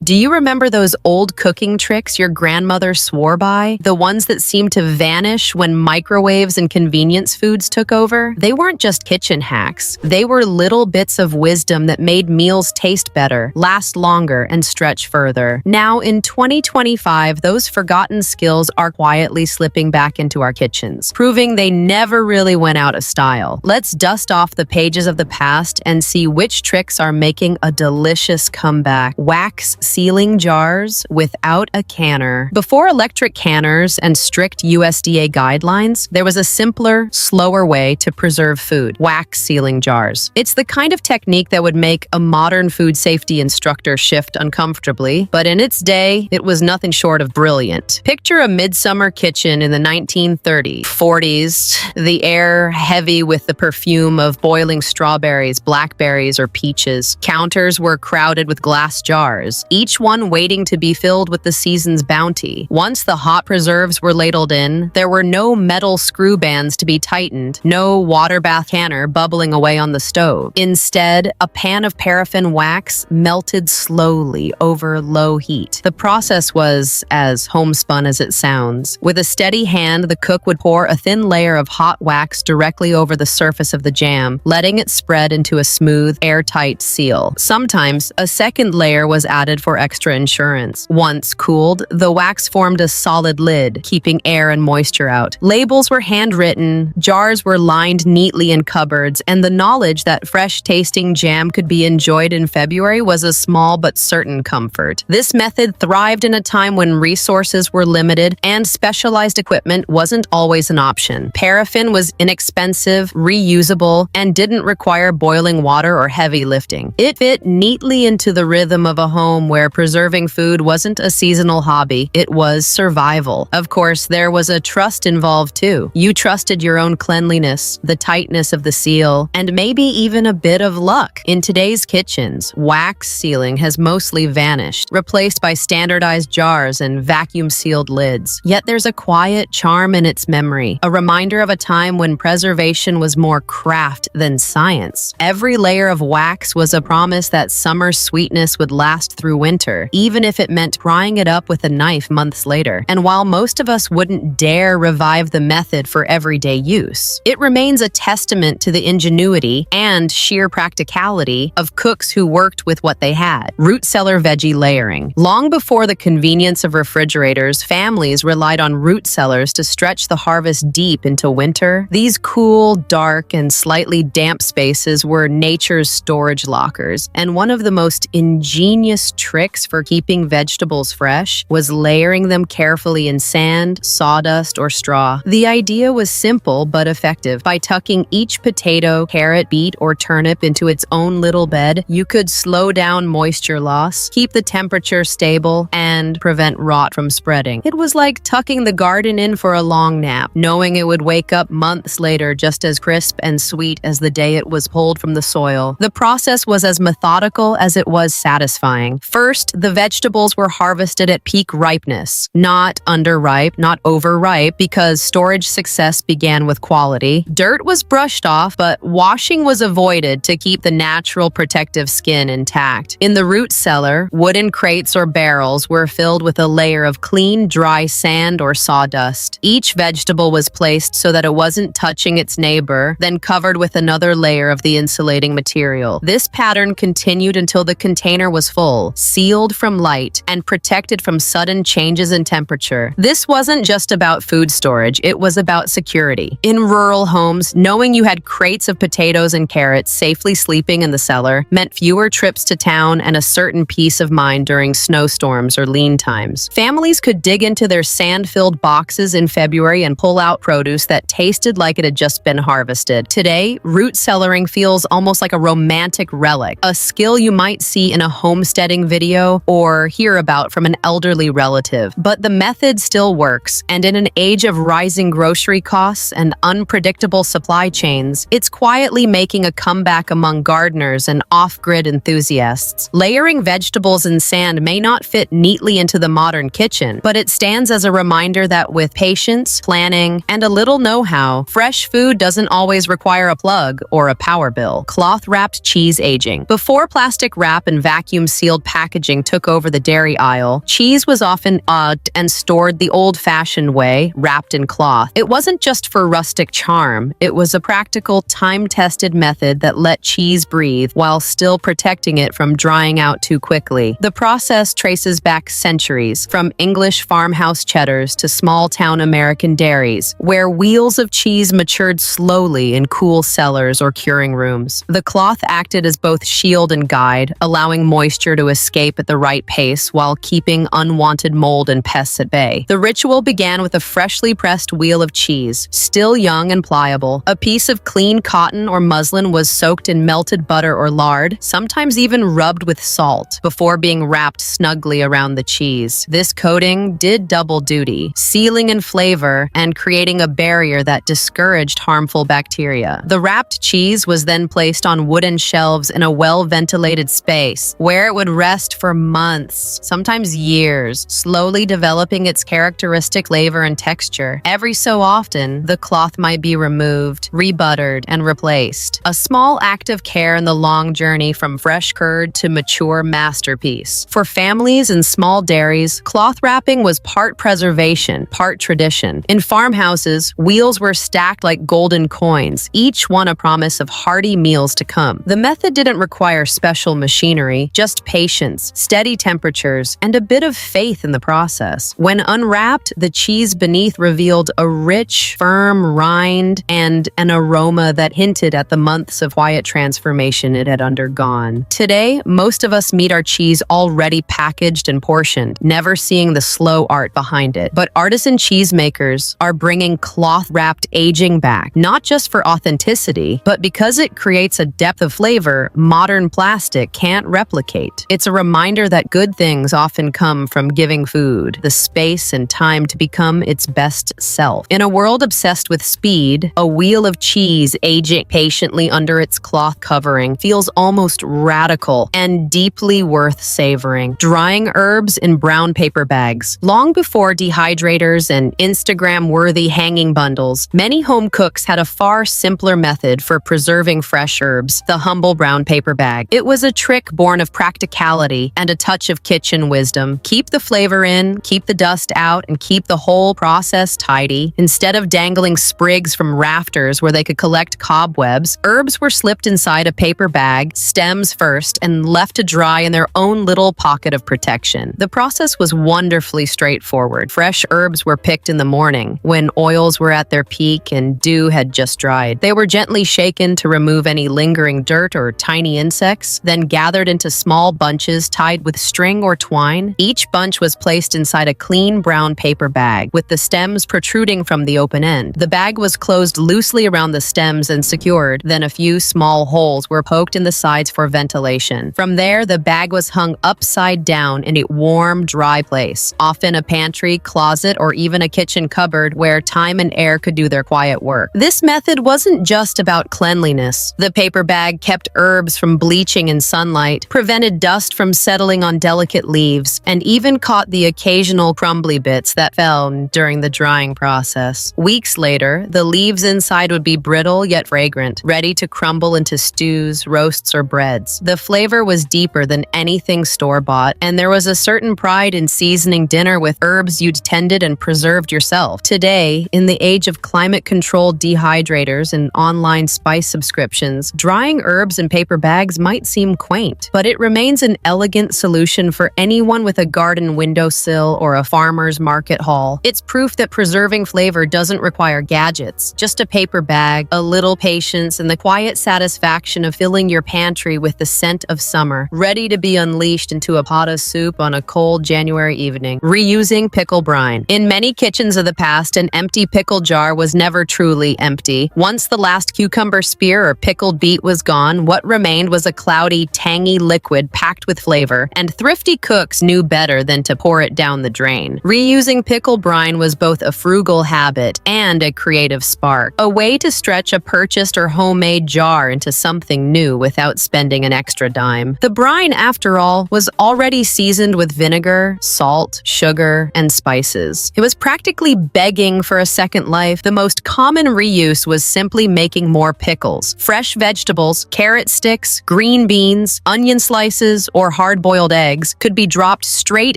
Do you remember those old cooking tricks your grandmother swore by? The ones that seemed to vanish when microwaves and convenience foods took over? They weren't just kitchen hacks. They were little bits of wisdom that made meals taste better, last longer, and stretch further. Now, in 2025, those forgotten skills are quietly slipping back into our kitchens, proving they never really went out of style. Let's dust off the pages of the past and see which tricks are making a delicious comeback. Wax sealing jars without a canner. Before electric canners and strict USDA guidelines, there was a simpler, slower way to preserve food: wax sealing jars. It's the kind of technique that would make a modern food safety instructor shift uncomfortably, but in its day, it was nothing short of brilliant. Picture a midsummer kitchen in the 1930s, 40s, the air heavy with the perfume of boiling strawberries, blackberries, or peaches. Counters were crowded with glass jars, each one waiting to be filled with the season's bounty. Once the hot preserves were ladled in, there were no metal screw bands to be tightened, no water bath canner bubbling away on the stove. Instead, a pan of paraffin wax melted slowly over low heat. The process was as homespun as it sounds. With a steady hand, the cook would pour a thin layer of hot wax directly over the surface of the jam, letting it spread into a smooth, airtight seal. Sometimes, a second layer was added for extra insurance. Once cooled, the wax formed a solid lid, keeping air and moisture out. Labels were handwritten, jars were lined neatly in cupboards, and the knowledge that fresh-tasting jam could be enjoyed in February was a small but certain comfort. This method thrived in a time when resources were limited and specialized equipment wasn't always an option. Paraffin was inexpensive, reusable, and didn't require boiling water or heavy lifting. It fit neatly into the rhythm of a home where preserving food wasn't a seasonal hobby, it was survival. Of course, there was a trust involved too. You trusted your own cleanliness, the tightness of the seal, and maybe even a bit of luck. In today's kitchens, wax sealing has mostly vanished, replaced by standardized jars and vacuum-sealed lids. Yet there's a quiet charm in its memory, a reminder of a time when preservation was more craft than science. Every layer of wax was a promise that summer's sweetness would last through winter, even if it meant prying it up with a knife months later. And while most of us wouldn't dare revive the method for everyday use, it remains a testament to the ingenuity and sheer practicality of cooks who worked with what they had. Root cellar veggie layering. Long before the convenience of refrigerators, families relied on root cellars to stretch the harvest deep into winter. These cool, dark, and slightly damp spaces were nature's storage lockers, and one of the most ingenious tricks for keeping vegetables fresh was layering them carefully in sand, sawdust, or straw. The idea was simple but effective. By tucking each potato, carrot, beet, or turnip into its own little bed, you could slow down moisture loss, keep the temperature stable, and prevent rot from spreading. It was like tucking the garden in for a long nap, knowing it would wake up months later just as crisp and sweet as the day it was pulled from the soil. The process was as methodical as it was satisfying. First, the vegetables were harvested at peak ripeness, not underripe, not overripe, because storage success began with quality. Dirt was brushed off, but washing was avoided to keep the natural protective skin intact. In the root cellar, wooden crates or barrels were filled with a layer of clean, dry sand or sawdust. Each vegetable was placed so that it wasn't touching its neighbor, then covered with another layer of the insulating material. This pattern continued until the container was full, sealed from light, and protected from sudden changes in temperature. This wasn't just about food storage, it was about security. In rural homes, knowing you had crates of potatoes and carrots safely sleeping in the cellar meant fewer trips to town and a certain peace of mind during snowstorms or lean times. Families could dig into their sand-filled boxes in February and pull out produce that tasted like it had just been harvested. Today, root cellaring feels almost like a romantic relic, a skill you might see in a homesteading video or hear about from an elderly relative. But the method still works, and in an age of rising grocery costs and unpredictable supply chains, it's quietly making a comeback among gardeners and off-grid enthusiasts. Layering vegetables in sand may not fit neatly into the modern kitchen, but it stands as a reminder that with patience, planning, and a little know-how, fresh food doesn't always require a plug or a power bill. Cloth-wrapped cheese aging. Before plastic wrap and vacuum-sealed packaging packaging took over the dairy aisle, cheese was often ugged and stored the old-fashioned way, wrapped in cloth. It wasn't just for rustic charm, it was a practical, time-tested method that let cheese breathe while still protecting it from drying out too quickly. The process traces back centuries, from English farmhouse cheddars to small-town American dairies, where wheels of cheese matured slowly in cool cellars or curing rooms. The cloth acted as both shield and guide, allowing moisture to escape at the right pace while keeping unwanted mold and pests at bay. The ritual began with a freshly pressed wheel of cheese, still young and pliable. A piece of clean cotton or muslin was soaked in melted butter or lard, sometimes even rubbed with salt, before being wrapped snugly around the cheese. This coating did double duty, sealing in flavor and creating a barrier that discouraged harmful bacteria. The wrapped cheese was then placed on wooden shelves in a well-ventilated space, where it would rest for months, sometimes years, slowly developing its characteristic flavor and texture. Every so often, the cloth might be removed, rebuttered, and replaced. A small act of care in the long journey from fresh curd to mature masterpiece. For families and small dairies, cloth wrapping was part preservation, part tradition. In farmhouses, wheels were stacked like golden coins, each one a promise of hearty meals to come. The method didn't require special machinery, just patience, steady temperatures, and a bit of faith in the process. When unwrapped, the cheese beneath revealed a rich, firm rind and an aroma that hinted at the months of quiet transformation it had undergone. Today, most of us meet our cheese already packaged and portioned, never seeing the slow art behind it. But artisan cheesemakers are bringing cloth-wrapped aging back, not just for authenticity, but because it creates a depth of flavor modern plastic can't replicate. It's a reminder that good things often come from giving food the space and time to become its best self. In a world obsessed with speed, a wheel of cheese aging patiently under its cloth covering feels almost radical and deeply worth savoring. Drying herbs in brown paper bags. Long before dehydrators and Instagram-worthy hanging bundles, many home cooks had a far simpler method for preserving fresh herbs: the humble brown paper bag. It was a trick born of practicality and a touch of kitchen wisdom. Keep the flavor in, keep the dust out, and keep the whole process tidy. Instead of dangling sprigs from rafters where they could collect cobwebs, herbs were slipped inside a paper bag, stems first, and left to dry in their own little pocket of protection. The process was wonderfully straightforward. Fresh herbs were picked in the morning, when oils were at their peak and dew had just dried. They were gently shaken to remove any lingering dirt or tiny insects, then gathered into small bunches tied with string or twine. Each bunch was placed inside a clean brown paper bag, with the stems protruding from the open end. The bag was closed loosely around the stems and secured, then a few small holes were poked in the sides for ventilation. From there, the bag was hung upside down in a warm, dry place, often a pantry, closet, or even a kitchen cupboard where time and air could do their quiet work. This method wasn't just about cleanliness. The paper bag kept herbs from bleaching in sunlight, prevented dust from settling on delicate leaves, and even caught the occasional crumbly bits that fell during the drying process. Weeks later, the leaves inside would be brittle yet fragrant, ready to crumble into stews, roasts, or breads. The flavor was deeper than anything store-bought, and there was a certain pride in seasoning dinner with herbs you'd tended and preserved yourself. Today, in the age of climate-controlled dehydrators and online spice subscriptions, drying herbs in paper bags might seem quaint, but it remains an elegant solution for anyone with a garden windowsill or a farmer's market haul. It's proof that preserving flavor doesn't require gadgets, just a paper bag, a little patience, and the quiet satisfaction of filling your pantry with the scent of summer, ready to be unleashed into a pot of soup on a cold January evening. Reusing pickle brine. In many kitchens of the past, an empty pickle jar was never truly empty. Once the last cucumber spear or pickled beet was gone, what remained was a cloudy, tangy liquid packed with flavor, and thrifty cooks knew better than to pour it down the drain. Reusing pickle brine was both a frugal habit and a creative spark, a way to stretch a purchased or homemade jar into something new without spending an extra dime. The brine, after all, was already seasoned with vinegar, salt, sugar, and spices. It was practically begging for a second life. The most common reuse was simply making more pickles. Fresh vegetables, carrot sticks, green beans, onion slices, or hard-boiled eggs could be dropped straight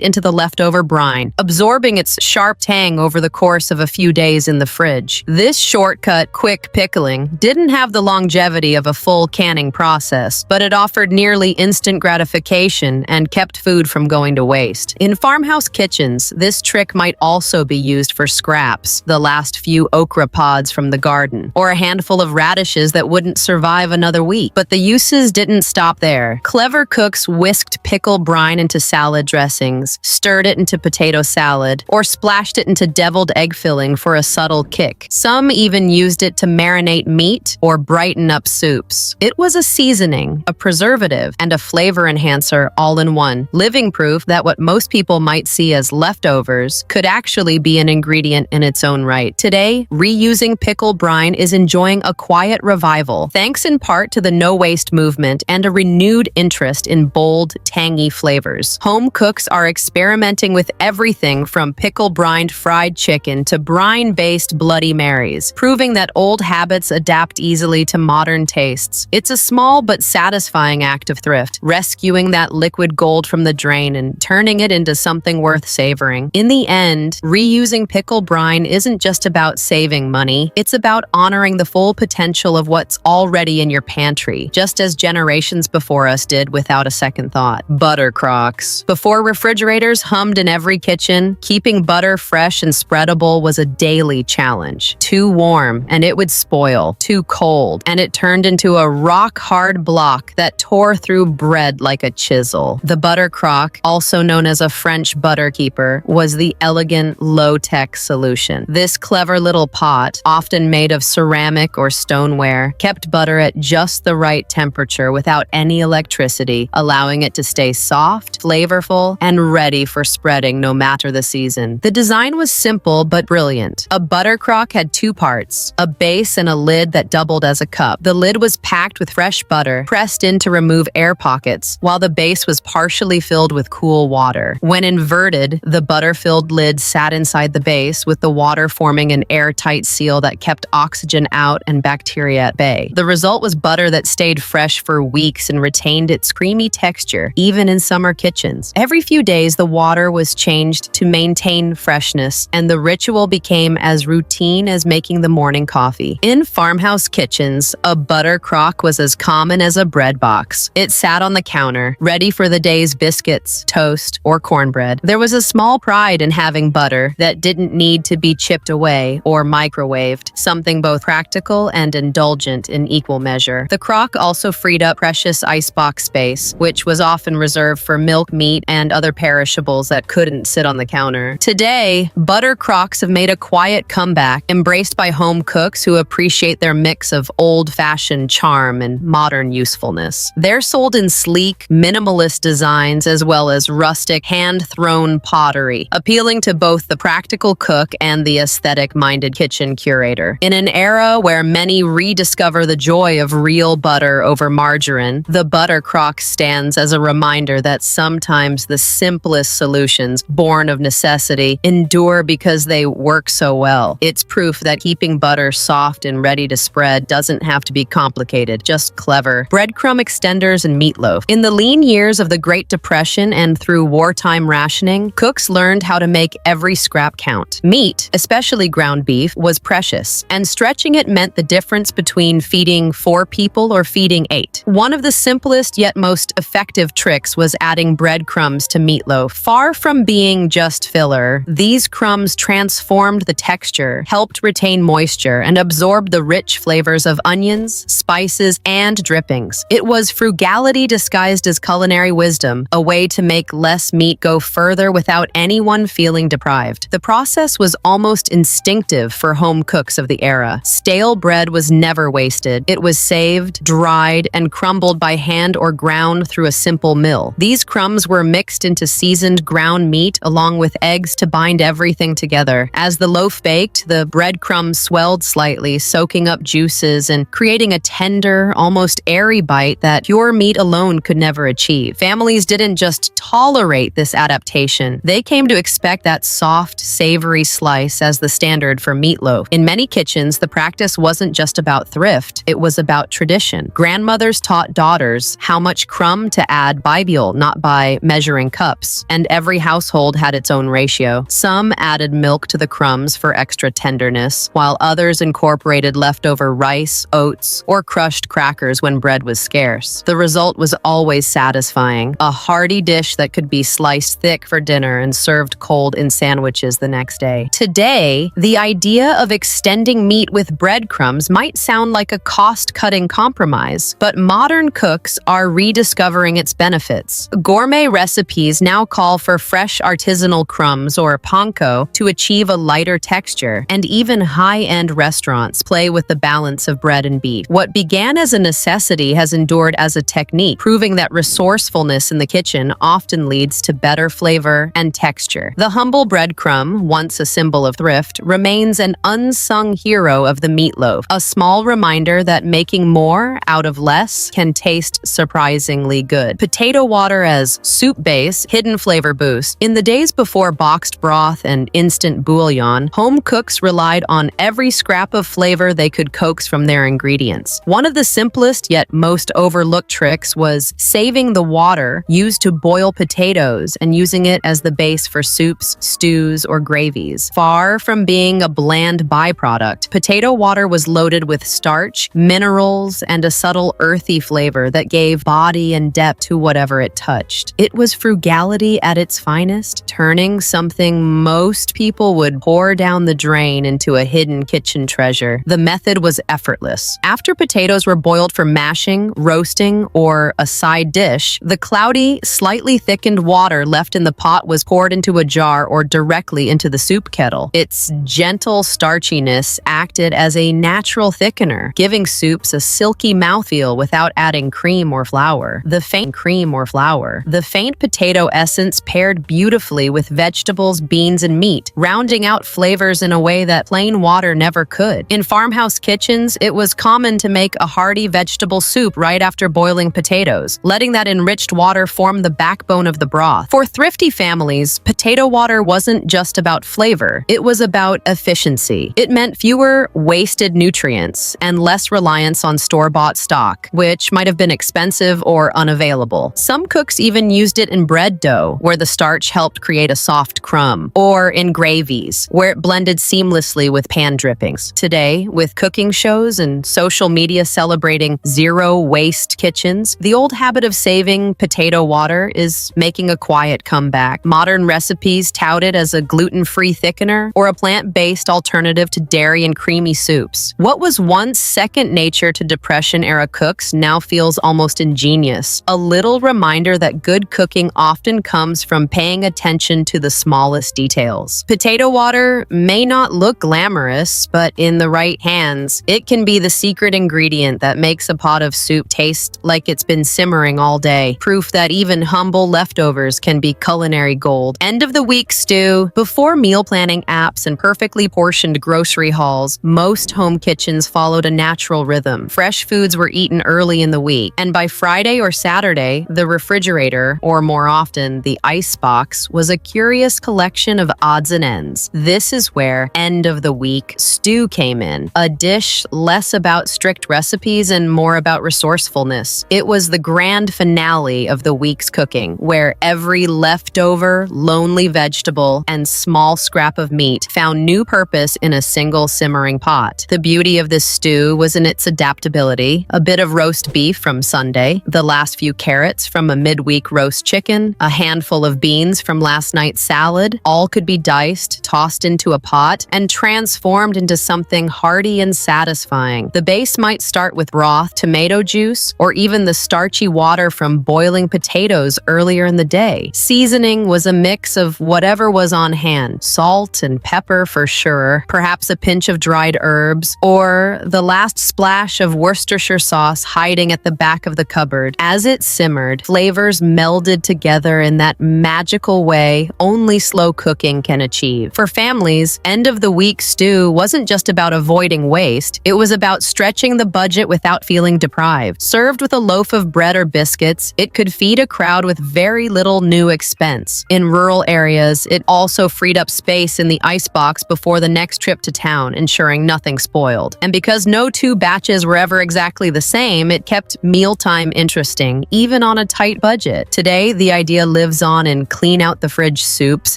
into the leftover brine, absorbing its sharp tang over the course of a few days in the fridge. This shortcut, quick pickling didn't have the longevity of a full canning process, but it offered nearly instant gratification and kept food from going to waste. In farmhouse kitchens, this trick might also be used for scraps, the last few okra pods from the garden, or a handful of radishes that wouldn't survive another week. But the uses didn't stop there. Clever cooks whisked pickle brine into salad dressings, stirred it into potato salad, or splashed it into deviled egg filling for a subtle kick. Some even used it to marinate meat or brighten up soups. It was a seasoning, a preservative, and a flavor enhancer all in one, living proof that what most people might see as leftovers could actually be an ingredient in its own right. Today, reusing pickle brine is enjoying a quiet revival, thanks in part to the no-waste movement and a renewed interest in bold, tangy flavors. Home cooks are experimenting with everything from pickle-brined fried chicken to brine-based Bloody Marys, proving that old habits adapt easily to modern tastes. It's a small but satisfying act of thrift, rescuing that liquid gold from the drain and turning it into something worth savoring. In the end, reusing pickle brine isn't just about saving money, it's about honoring the full potential of what's already in your pantry, just as generations before us did without a second thought. Butter crocks. Before refrigerators hummed in every kitchen, keeping butter fresh and spreadable was a daily challenge. Too warm, and it would spoil. Too cold, and it turned into a rock-hard block that tore through bread like a chisel. The butter crock, also known as a French butter keeper, was the elegant, low-tech solution. This clever little pot, often made of ceramic or stoneware, kept butter at just the right temperature without any electricity, allowing it to stay soft, flavorful, and ready for spreading no matter the season. The design was simple but brilliant. A butter crock had two parts, a base and a lid that doubled as a cup. The lid was packed with fresh butter, pressed in to remove air pockets, while the base was partially filled with cool water. When inverted, the butter-filled lid sat inside the base, with the water forming an airtight seal that kept oxygen out and bacteria at bay. The result was butter that stayed fresh for weeks and retained its creamy texture, even in summer kitchens. Every few days, the water was changed to maintain freshness, and the ritual became as routine as making the morning coffee. In farmhouse kitchens, a butter crock was as common as a bread box. It sat on the counter, ready for the day's biscuits, toast, or cornbread. There was a small pride in having butter that didn't need to be chipped away or microwaved, something both practical and indulgent in equal measure. The crock also freed up precious icebox space, which was often reserved for milk, meat, and other perishables that couldn't sit on the counter. Today, butter crocks have made a quiet comeback, embraced by home cooks who appreciate their mix of old-fashioned charm and modern usefulness. They're sold in sleek, minimalist designs as well as rustic, hand-thrown pottery, appealing to both the practical cook and the aesthetic-minded kitchen curator. In an era where many rediscover the joy of real butter over margarine, the butter crock stands as a reminder that sometimes the simplest solutions, born of necessity, endure because they work so well. It's proof that keeping butter soft and ready to spread doesn't have to be complicated, just clever. Breadcrumb extenders and meatloaf. In the lean years of the Great Depression and through wartime rationing, cooks learned how to make every scrap count. Meat, especially ground beef, was precious, and stretching it meant the difference between feeding 4 people or feeding 8. One of the simplest yet most effective tricks was adding breadcrumbs to meatloaf. Far from being just filler, these crumbs transformed the texture, helped retain moisture, and absorbed the rich flavors of onions, spices, and drippings. It was frugality disguised as culinary wisdom, a way to make less meat go further without anyone feeling deprived. The process was almost instinctive for home cooks of the era. Stale bread was never wasted. It was saved, dried, and crumbled by hand or ground through a simple mill. These crumbs were mixed into seasoned ground meat along with eggs to bind everything together. As the loaf baked, the breadcrumbs swelled slightly, soaking up juices and creating a tender, almost airy bite that pure meat alone could never achieve. Families didn't just tolerate this adaptation. They came to expect that soft, savory slice as the standard for meatloaf. In many kitchens, the practice wasn't just about thrift, it was about tradition. Grandmothers taught daughters how much crumb to add had bibial, not by measuring cups, and every household had its own ratio. Some added milk to the crumbs for extra tenderness, while others incorporated leftover rice, oats, or crushed crackers when bread was scarce. The result was always satisfying, a hearty dish that could be sliced thick for dinner and served cold in sandwiches the next day. Today, the idea of extending meat with breadcrumbs might sound like a cost-cutting compromise, but modern cooks are rediscovering its benefits. Gourmet recipes now call for fresh artisanal crumbs or panko to achieve a lighter texture, and even high-end restaurants play with the balance of bread and beef. What began as a necessity has endured as a technique, proving that resourcefulness in the kitchen often leads to better flavor and texture. The humble breadcrumb, once a symbol of thrift, remains an unsung hero of the meatloaf, a small reminder that making more out of less can taste surprisingly good. Potato water as soup base, hidden flavor boost. In the days before boxed broth and instant bouillon, home cooks relied on every scrap of flavor they could coax from their ingredients. One of the simplest yet most overlooked tricks was saving the water used to boil potatoes and using it as the base for soups, stews, or gravies. Far from being a bland byproduct, potato water was loaded with starch, minerals, and a subtle earthy flavor that gave body and depth to whatever it touched. It was frugality at its finest, turning something most people would pour down the drain into a hidden kitchen treasure. The method was effortless. After potatoes were boiled for mashing, roasting, or a side dish, the cloudy, slightly thickened water left in the pot was poured into a jar or directly into the soup kettle. Its gentle starchiness acted as a natural thickener, giving soups a silky mouthfeel without adding cream or flour. The faint potato essence paired beautifully with vegetables, beans, and meat, rounding out flavors in a way that plain water never could. In farmhouse kitchens, it was common to make a hearty vegetable soup right after boiling potatoes, letting that enriched water form the backbone of the broth. For thrifty families, potato water wasn't just about flavor, it was about efficiency. It meant fewer wasted nutrients and less reliance on store-bought stock, which might have been expensive or unavailable. Some cooks even used it in bread dough, where the starch helped create a soft crumb, or in gravies, where it blended seamlessly with pan drippings. Today, with cooking shows and social media celebrating zero-waste kitchens, the old habit of saving potato water is making a quiet comeback. Modern recipes tout it as a gluten-free thickener or a plant-based alternative to dairy and creamy soups. What was once second nature to Depression-era cooks now feels almost ingenious, a little reminder that good cooking often comes from paying attention to the smallest details. Potato water may not look glamorous, but in the right hands, it can be the secret ingredient that makes a pot of soup taste like it's been simmering all day. Proof that even humble leftovers can be culinary gold. End of the week stew. Before meal planning apps and perfectly portioned grocery hauls, most home kitchens followed a natural rhythm. Fresh foods were eaten early in the week, and by Friday or Saturday, the refrigerator, or more often, the ice box, was a curious collection of odds and ends. This is where end of the week stew came in, a dish less about strict recipes and more about resourcefulness. It was the grand finale of the week's cooking, where every leftover, lonely vegetable and small scrap of meat found new purpose in a single simmering pot. The beauty of this stew was in its adaptability: a bit of roast beef from Sunday, the last few carrots from a midweek roast chicken, a handful of beans from last night's salad. All could be diced, tossed into a pot, and transformed into something hearty and satisfying. The base might start with broth, tomato juice, or even the starchy water from boiling potatoes earlier in the day. Seasoning was a mix of whatever was on hand: salt and pepper for sure, perhaps a pinch of dried herbs, or the last splash of Worcestershire sauce hiding at the back of the cupboard. As it simmered, flavors melded together in that magical way only slow cooking can achieve. For families, end-of-the-week stew wasn't just about avoiding waste, it was about stretching the budget without feeling deprived. Served with a loaf of bread or biscuits, it could feed a crowd with very little new expense. In rural areas, it also freed up space in the icebox before the next trip to town, ensuring nothing spoiled. And because no two batches were ever exactly the same, it kept mealtime interesting, even even on a tight budget. Today, the idea lives on in clean-out-the-fridge soups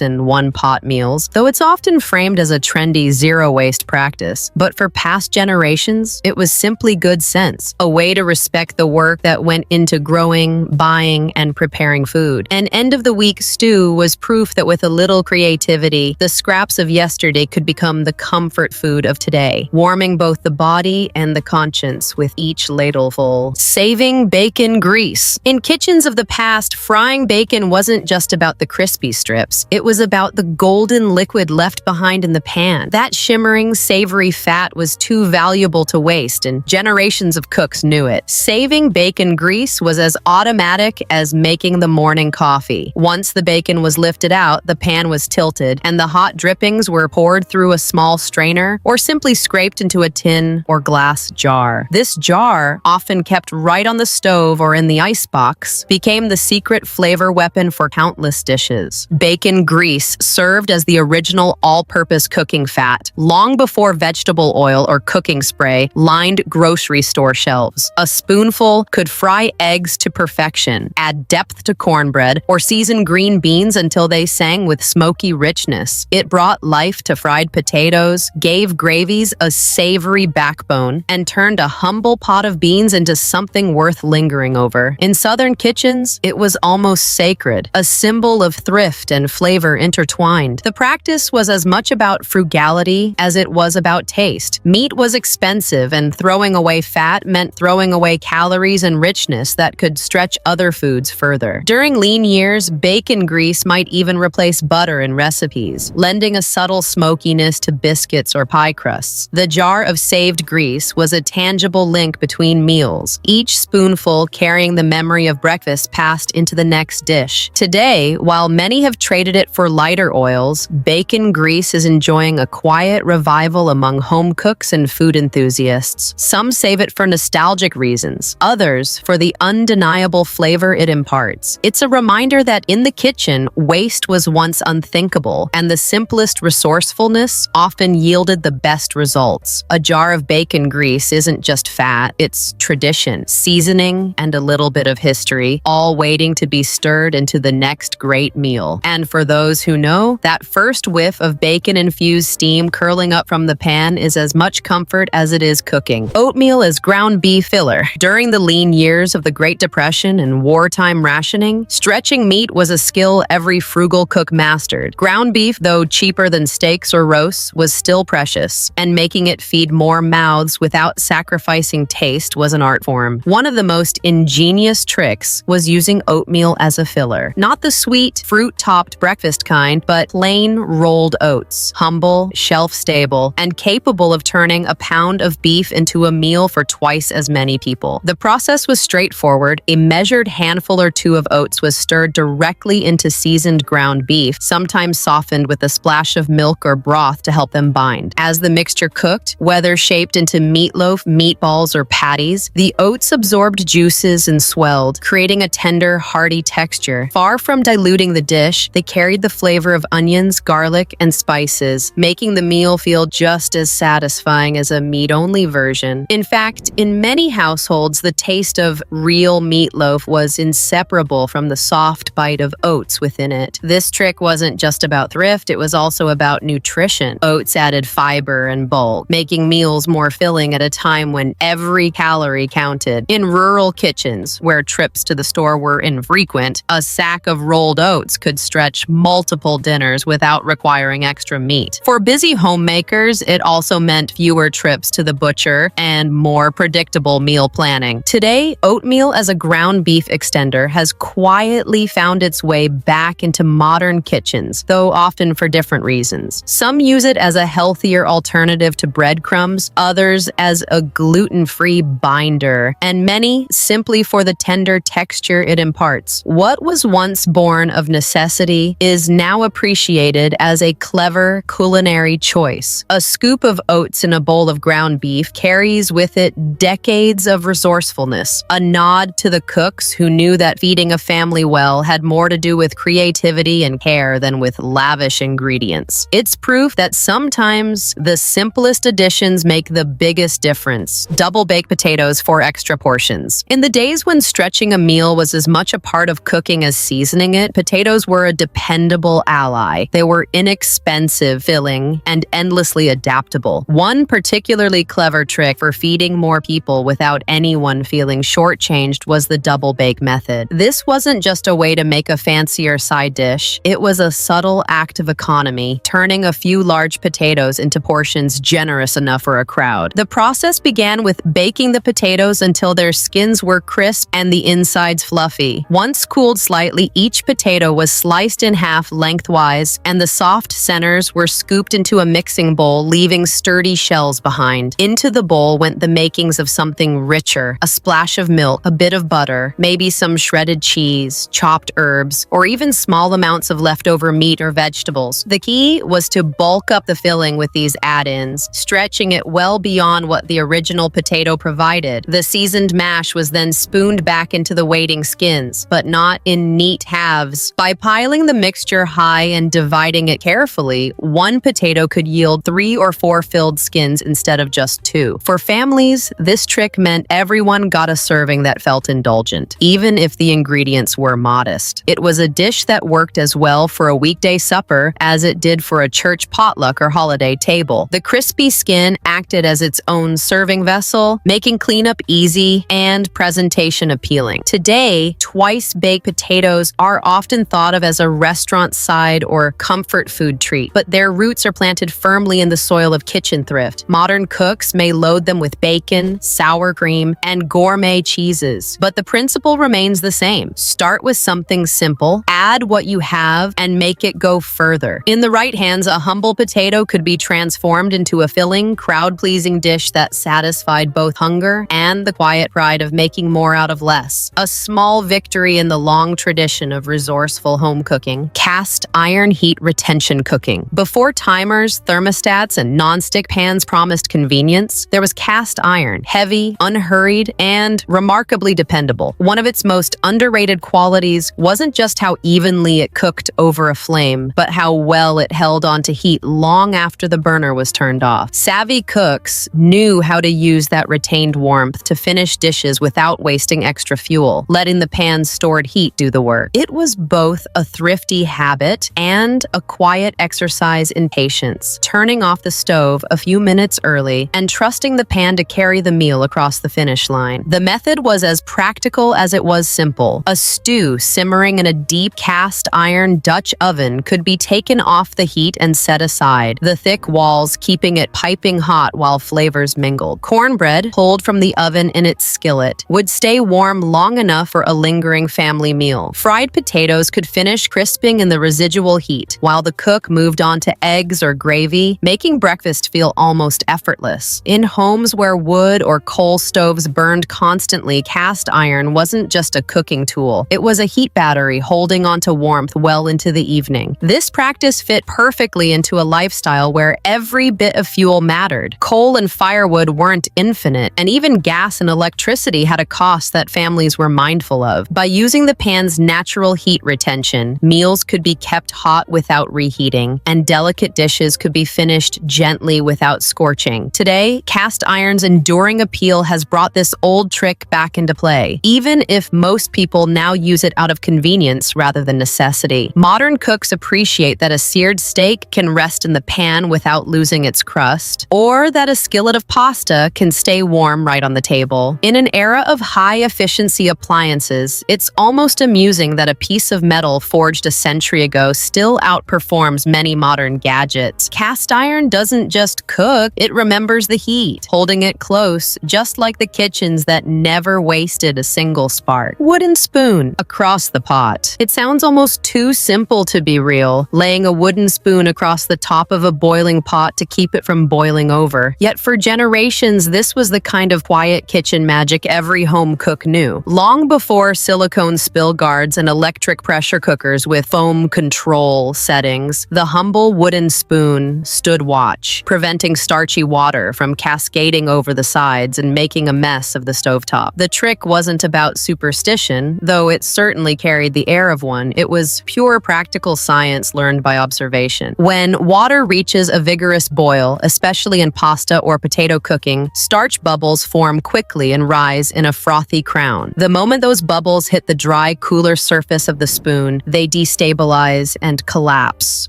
and one-pot meals, though it's often framed as a trendy zero-waste practice. But for past generations, it was simply good sense, a way to respect the work that went into growing, buying, and preparing food. An end-of-the-week stew was proof that with a little creativity, the scraps of yesterday could become the comfort food of today, warming both the body and the conscience with each ladleful. Saving bacon grease. In kitchens of the past, frying bacon wasn't just about the crispy strips. It was about the golden liquid left behind in the pan. That shimmering, savory fat was too valuable to waste, and generations of cooks knew it. Saving bacon grease was as automatic as making the morning coffee. Once the bacon was lifted out, the pan was tilted, and the hot drippings were poured through a small strainer or simply scraped into a tin or glass jar. This jar, often kept right on the stove or in the icebox, became the secret flavor weapon for countless dishes. Bacon grease served as the original all-purpose cooking fat, long before vegetable oil or cooking spray lined grocery store shelves. A spoonful could fry eggs to perfection, add depth to cornbread, or season green beans until they sang with smoky richness. It brought life to fried potatoes, gave gravies a savory backbone, and turned a humble pot of beans into something worth lingering over. In Southern kitchens, it was almost sacred, a symbol of thrift and flavor intertwined. The practice was as much about frugality as it was about taste. Meat was expensive, and throwing away fat meant throwing away calories and richness that could stretch other foods further. During lean years, bacon grease might even replace butter in recipes, lending a subtle smokiness to biscuits or pie crusts. The jar of saved grease was a tangible link between meals, each spoonful carrying the memory of breakfast passed into the next dish. Today, while many have traded it for lighter oils, bacon grease is enjoying a quiet revival among home cooks and food enthusiasts. Some save it for nostalgic reasons, others for the undeniable flavor it imparts. It's a reminder that in the kitchen, waste was once unthinkable, and the simplest resourcefulness often yielded the best results. A jar of bacon grease isn't just fat, it's tradition, seasoning, and a little bit of history, all waiting to be stirred into the next great meal. And for those who know, that first whiff of bacon-infused steam curling up from the pan is as much comfort as it is cooking. Oatmeal as ground beef filler. During the lean years of the Great Depression and wartime rationing, stretching meat was a skill every frugal cook mastered. Ground beef, though cheaper than steaks or roasts, was still precious, and making it feed more mouths without sacrificing taste was an art form. One of the most ingenious tricks was using oatmeal as a filler. Not the sweet, fruit-topped breakfast kind, but plain rolled oats. Humble, shelf-stable, and capable of turning a pound of beef into a meal for twice as many people. The process was straightforward. A measured handful or two of oats was stirred directly into seasoned ground beef, sometimes softened with a splash of milk or broth to help them bind. As the mixture cooked, whether shaped into meatloaf, meatballs, or patties, the oats absorbed juices and swelled, creating a tender, hearty texture. Far from diluting the dish, they carried the flavor of onions, garlic, and spices, making the meal feel just as satisfying as a meat-only version. In fact, in many households, the taste of real meatloaf was inseparable from the soft bite of oats within it. This trick wasn't just about thrift, it was also about nutrition. Oats added fiber and bulk, making meals more filling at a time when every calorie counted. In rural kitchens, where trips to the store were infrequent, a sack of rolled oats could stretch multiple dinners without requiring extra meat. For busy homemakers, it also meant fewer trips to the butcher and more predictable meal planning. Today, oatmeal as a ground beef extender has quietly found its way back into modern kitchens, though often for different reasons. Some use it as a healthier alternative to breadcrumbs, others as a gluten-free binder, and many simply for the tender texture it imparts. What was once born of necessity is now appreciated as a clever culinary choice. A scoop of oats in a bowl of ground beef carries with it decades of resourcefulness, a nod to the cooks who knew that feeding a family well had more to do with creativity and care than with lavish ingredients. It's proof that sometimes the simplest additions make the biggest difference. Double baked potatoes for extra portions. In the days when stretching stretching a meal was as much a part of cooking as seasoning it, potatoes were a dependable ally. They were inexpensive, filling, and endlessly adaptable. One particularly clever trick for feeding more people without anyone feeling shortchanged was the double bake method. This wasn't just a way to make a fancier side dish, it was a subtle act of economy, turning a few large potatoes into portions generous enough for a crowd. The process began with baking the potatoes until their skins were crisp and the insides fluffy. Once cooled slightly, each potato was sliced in half lengthwise, and the soft centers were scooped into a mixing bowl, leaving sturdy shells behind. Into the bowl went the makings of something richer, a splash of milk, a bit of butter, maybe some shredded cheese, chopped herbs, or even small amounts of leftover meat or vegetables. The key was to bulk up the filling with these add-ins, stretching it well beyond what the original potato provided. The seasoned mash was then spooned back into the waiting skins, but not in neat halves. By piling the mixture high and dividing it carefully, one potato could yield 3 or 4 filled skins instead of just 2. For families, this trick meant everyone got a serving that felt indulgent, even if the ingredients were modest. It was a dish that worked as well for a weekday supper as it did for a church potluck or holiday table. The crispy skin acted as its own serving vessel, making cleanup easy and presentation appealing. Today, twice-baked potatoes are often thought of as a restaurant side or comfort food treat, but their roots are planted firmly in the soil of kitchen thrift. Modern cooks may load them with bacon, sour cream, and gourmet cheeses, but the principle remains the same. Start with something simple, add what you have, and make it go further. In the right hands, a humble potato could be transformed into a filling, crowd-pleasing dish that satisfied both hunger and the quiet pride of making more out of less. A small victory in the long tradition of resourceful home cooking. Cast iron heat retention cooking. Before timers, thermostats, and non-stick pans promised convenience, there was cast iron, heavy, unhurried, and remarkably dependable. One of its most underrated qualities wasn't just how evenly it cooked over a flame, but how well it held onto heat long after the burner was turned off. Savvy cooks knew how to use that retained warmth to finish dishes without wasting extra fuel, letting the pan's stored heat do the work. It was both a thrifty habit and a quiet exercise in patience, turning off the stove a few minutes early and trusting the pan to carry the meal across the finish line. The method was as practical as it was simple. A stew simmering in a deep cast iron Dutch oven could be taken off the heat and set aside, the thick walls keeping it piping hot while flavors mingled. Cornbread, pulled from the oven in its skillet, would stay warm long enough for a lingering family meal. Fried potatoes could finish crisping in the residual heat, while the cook moved on to eggs or gravy, making breakfast feel almost effortless. In homes where wood or coal stoves burned constantly, cast iron wasn't just a cooking tool. It was a heat battery holding onto warmth well into the evening. This practice fit perfectly into a lifestyle where every bit of fuel mattered. Coal and firewood weren't infinite, and even gas and electricity had a cost that families were mindful of. By using the pan's natural heat retention, meals could be kept hot without reheating, and delicate dishes could be finished gently without scorching. Today, cast iron's enduring appeal has brought this old trick back into play, even if most people now use it out of convenience rather than necessity. Modern cooks appreciate that a seared steak can rest in the pan without losing its crust, or that a skillet of pasta can stay warm right on the table. In an era of high-efficiency appliances, it's almost amusing that a piece of metal forged a century ago still outperforms many modern gadgets. Cast iron doesn't just cook, it remembers the heat, holding it close, just like the kitchens that never wasted a single spark. Wooden spoon across the pot. It sounds almost too simple to be real, laying a wooden spoon across the top of a boiling pot to keep it from boiling over. Yet for generations, this was the kind of quiet kitchen magic every home cook knew. Long before silicone spill guards and electric pressure cookers with foam control settings, the humble wooden spoon stood watch, preventing starchy water from cascading over the sides and making a mess of the stovetop. The trick wasn't about superstition, though it certainly carried the air of one. It was pure practical science learned by observation. When water reaches a vigorous boil, especially in pasta or potato cooking, starch bubbles form quickly and rise in a frothy crown. down. The moment those bubbles hit the dry, cooler surface of the spoon, they destabilize and collapse,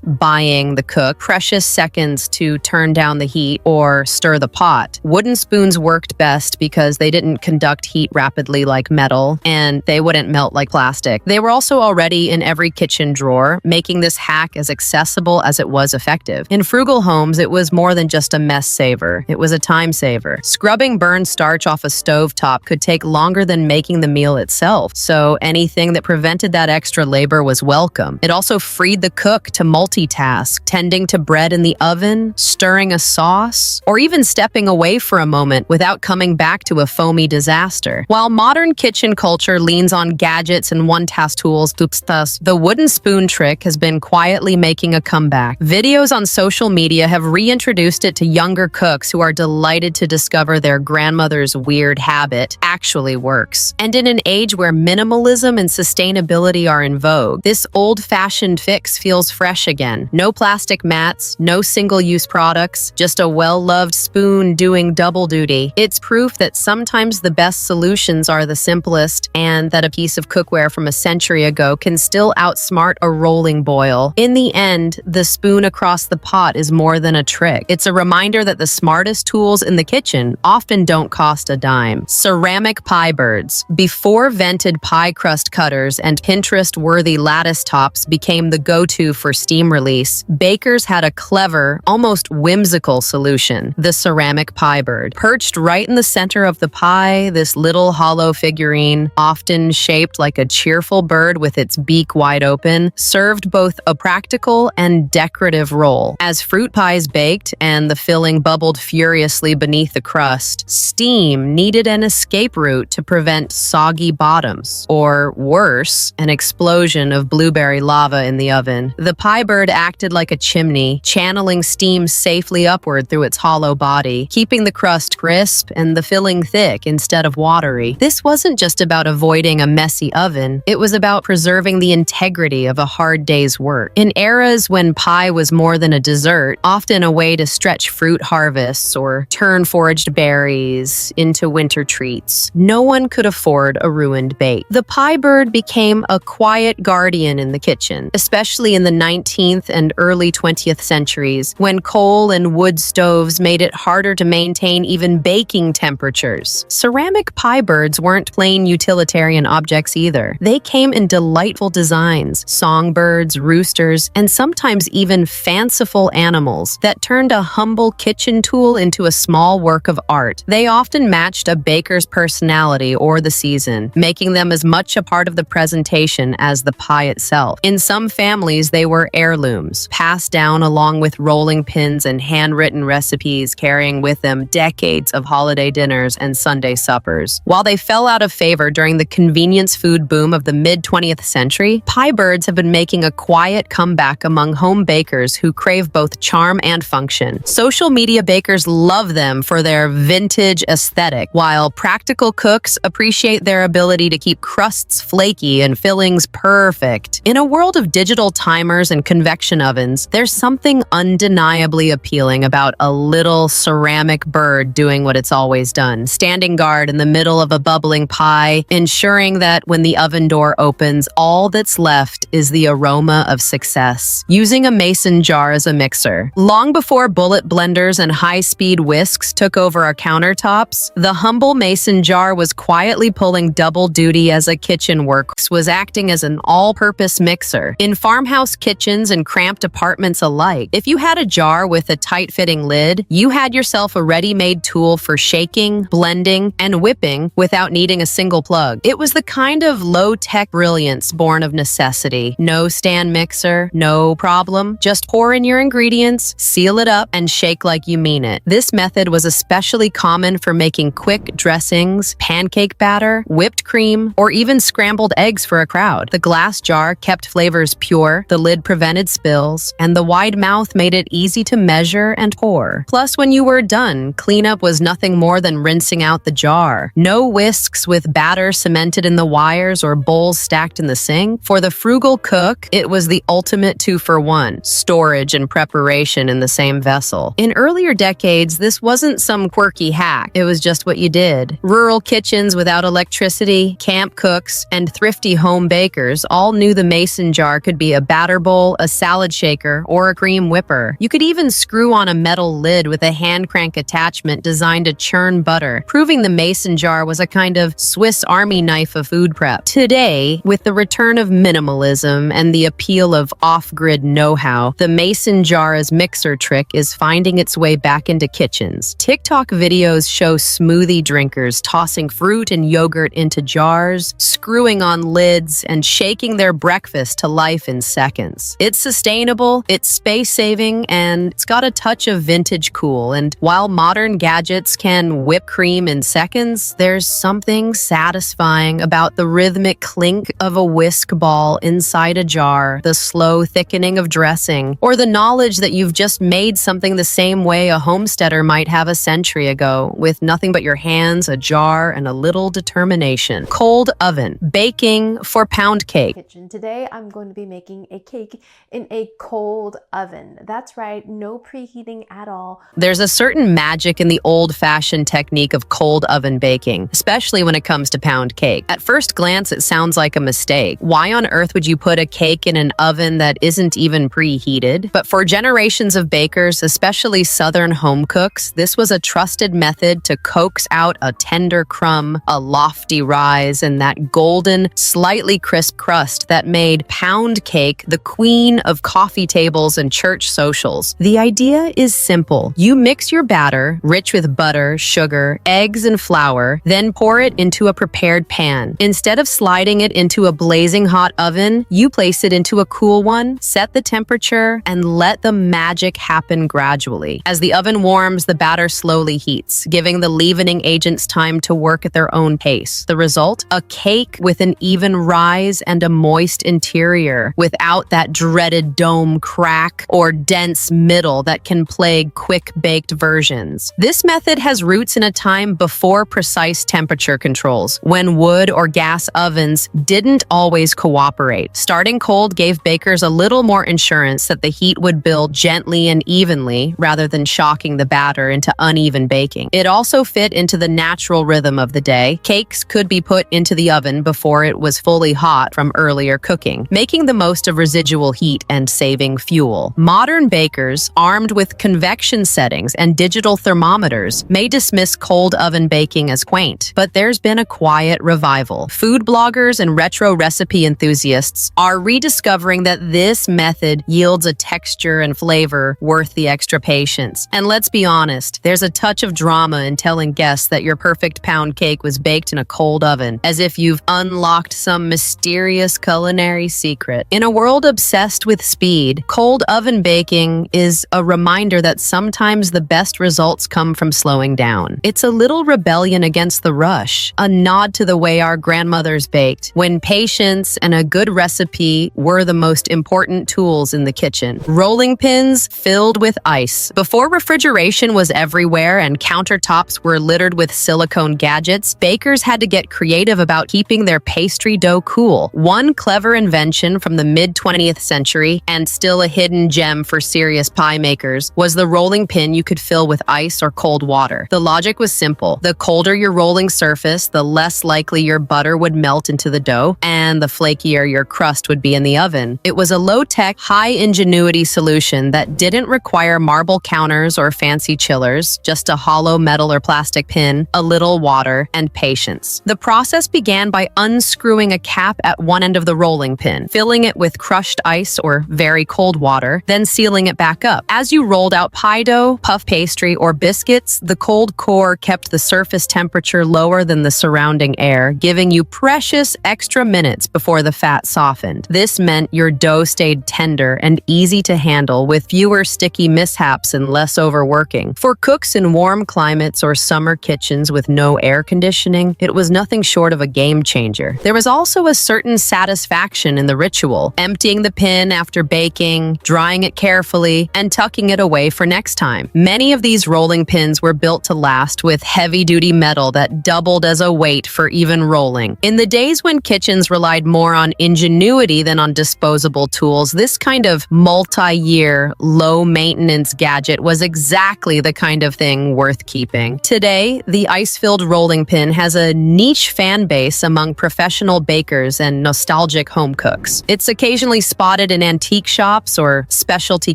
buying the cook precious seconds to turn down the heat or stir the pot. Wooden spoons worked best because they didn't conduct heat rapidly like metal, and they wouldn't melt like plastic. They were also already in every kitchen drawer, making this hack as accessible as it was effective. In frugal homes, it was more than just a mess saver. It was a time saver. Scrubbing burned starch off a stovetop could take longer than making the meal itself, so anything that prevented that extra labor was welcome. It also freed the cook to multitask, tending to bread in the oven, stirring a sauce, or even stepping away for a moment without coming back to a foamy disaster. While modern kitchen culture leans on gadgets and one-task tools, the wooden spoon trick has been quietly making a comeback. Videos on social media have reintroduced it to younger cooks who are delighted to discover their grandmother's weird habit actually works. And in an age where minimalism and sustainability are in vogue, this old-fashioned fix feels fresh again. No plastic mats, no single-use products, just a well-loved spoon doing double duty. It's proof that sometimes the best solutions are the simplest, and that a piece of cookware from a century ago can still outsmart a rolling boil. In the end, the spoon across the pot is more than a trick. It's a reminder that the smartest tools in the kitchen often don't cost a dime. Ceramic pie birds. Before vented pie crust cutters and Pinterest-worthy lattice tops became the go-to for steam release, bakers had a clever, almost whimsical solution: the ceramic pie bird. Perched right in the center of the pie, this little hollow figurine, often shaped like a cheerful bird with its beak wide open, served both a practical and decorative role. As fruit pies baked and the filling bubbled furiously beneath the crust, steam needed an escape route to prevent soggy bottoms, or worse, an explosion of blueberry lava in the oven. The pie bird acted like a chimney, channeling steam safely upward through its hollow body, keeping the crust crisp and the filling thick instead of watery. This wasn't just about avoiding a messy oven, it was about preserving the integrity of a hard day's work. In eras when pie was more than a dessert, often a way to stretch fruit harvests or turn foraged berries into winter treats, no one could afford a ruined bake. The pie bird became a quiet guardian in the kitchen, especially in the 19th and early 20th centuries, when coal and wood stoves made it harder to maintain even baking temperatures. Ceramic pie birds weren't plain utilitarian objects either. They came in delightful designs: songbirds, roosters, and sometimes even fanciful animals that turned a humble kitchen tool into a small work of art. They often matched a baker's personality or the season, making them as much a part of the presentation as the pie itself. In some families, they were heirlooms, passed down along with rolling pins and handwritten recipes, carrying with them decades of holiday dinners and Sunday suppers. While they fell out of favor during the convenience food boom of the mid-20th century, pie birds have been making a quiet comeback among home bakers who crave both charm and function. Social media bakers love them for their vintage aesthetic, while practical cooks appreciate their ability to keep crusts flaky and fillings perfect. In a world of digital timers and convection ovens, there's something undeniably appealing about a little ceramic bird doing what it's always done, standing guard in the middle of a bubbling pie, ensuring that when the oven door opens, all that's left is the aroma of success. Using a mason jar as a mixer. Long before bullet blenders and high-speed whisks took over our countertops, the humble mason jar was quietly pulling double duty as a kitchen works, was acting as an all-purpose mixer. In farmhouse kitchens and cramped apartments alike, if you had a jar with a tight-fitting lid, you had yourself a ready-made tool for shaking, blending, and whipping without needing a single plug. It was the kind of low-tech brilliance born of necessity. No stand mixer, no problem. Just pour in your ingredients, seal it up, and shake like you mean it. This method was especially common for making quick dressings, pancake batter, whipped cream, or even scrambled eggs for a crowd. The glass jar kept flavors pure, the lid prevented spills, and the wide mouth made it easy to measure and pour. Plus, when you were done, cleanup was nothing more than rinsing out the jar. No whisks with batter cemented in the wires or bowls stacked in the sink. For the frugal cook, it was the ultimate two-for-one: storage and preparation in the same vessel. In earlier decades, this wasn't some quirky hack. It was just what you did. Rural kitchens without Without electricity, camp cooks and thrifty home bakers all knew the mason jar could be a batter bowl, a salad shaker, or a cream whipper. You could even screw on a metal lid with a hand crank attachment designed to churn butter, proving the mason jar was a kind of Swiss Army knife of food prep. Today, with the return of minimalism and the appeal of off-grid know-how, the mason jar as mixer trick is finding its way back into kitchens. TikTok videos show smoothie drinkers tossing fruit and yogurt into jars, screwing on lids, and shaking their breakfast to life in seconds. It's sustainable, it's space-saving, and it's got a touch of vintage cool. And while modern gadgets can whip cream in seconds, there's something satisfying about the rhythmic clink of a whisk ball inside a jar, the slow thickening of dressing, or the knowledge that you've just made something the same way a homesteader might have a century ago, with nothing but your hands, a jar, and a little determination. Cold oven. Baking for pound cake. Today I'm going to be making a cake in a cold oven. That's right, no preheating at all. There's a certain magic in the old-fashioned technique of cold oven baking, especially when it comes to pound cake. At first glance, it sounds like a mistake. Why on earth would you put a cake in an oven that isn't even preheated? But for generations of bakers, especially Southern home cooks, this was a trusted method to coax out a tender crumb, a lofty rise, and that golden, slightly crisp crust that made pound cake the queen of coffee tables and church socials. The idea is simple. You mix your batter, rich with butter, sugar, eggs, and flour, then pour it into a prepared pan. Instead of sliding it into a blazing hot oven, you place it into a cool one, set the temperature, and let the magic happen gradually. As the oven warms, the batter slowly heats, giving the leavening agents time to work at their own pace. The result? A cake with an even rise and a moist interior, without that dreaded dome crack or dense middle that can plague quick-baked versions. This method has roots in a time before precise temperature controls, when wood or gas ovens didn't always cooperate. Starting cold gave bakers a little more insurance that the heat would build gently and evenly, rather than shocking the batter into uneven baking. It also fit into the natural rhythm of the day. Cakes could be put into the oven before it was fully hot from earlier cooking, making the most of residual heat and saving fuel. Modern bakers, armed with convection settings and digital thermometers, may dismiss cold oven baking as quaint, but there's been a quiet revival. Food bloggers and retro recipe enthusiasts are rediscovering that this method yields a texture and flavor worth the extra patience. And let's be honest, there's a touch of drama in telling guests that your perfect pound cake was baked in a cold oven, as if you've unlocked some mysterious culinary secret. In a world obsessed with speed, cold oven baking is a reminder that sometimes the best results come from slowing down. It's a little rebellion against the rush, a nod to the way our grandmothers baked, when patience and a good recipe were the most important tools in the kitchen. Rolling pins filled with ice. Before refrigeration was everywhere and countertops were littered with silicone gadgets, bakers had to get creative about keeping their pastry dough cool. One clever invention from the mid-20th century, and still a hidden gem for serious pie makers, was the rolling pin you could fill with ice or cold water. The logic was simple. The colder your rolling surface, the less likely your butter would melt into the dough, and the flakier your crust would be in the oven. It was a low-tech, high-ingenuity solution that didn't require marble counters or fancy chillers, just a hollow metal or plastic pin, a little water, and patience. The process began by unscrewing a cap at one end of the rolling pin, filling it with crushed ice or very cold water, then sealing it back up. As you rolled out pie dough, puff pastry, or biscuits, the cold core kept the surface temperature lower than the surrounding air, giving you precious extra minutes before the fat softened. This meant your dough stayed tender and easy to handle, with fewer sticky mishaps and less overworking. For cooks in warm climates or summer kitchens with no air conditioning, it was nothing short of a game changer. changer. There was also a certain satisfaction in the ritual, emptying the pin after baking, drying it carefully, and tucking it away for next time. Many of these rolling pins were built to last with heavy-duty metal that doubled as a weight for even rolling. In the days when kitchens relied more on ingenuity than on disposable tools, this kind of multi-year, low-maintenance gadget was exactly the kind of thing worth keeping. Today, the ice-filled rolling pin has a niche fan base among professional bakers and nostalgic home cooks. It's occasionally spotted in antique shops or specialty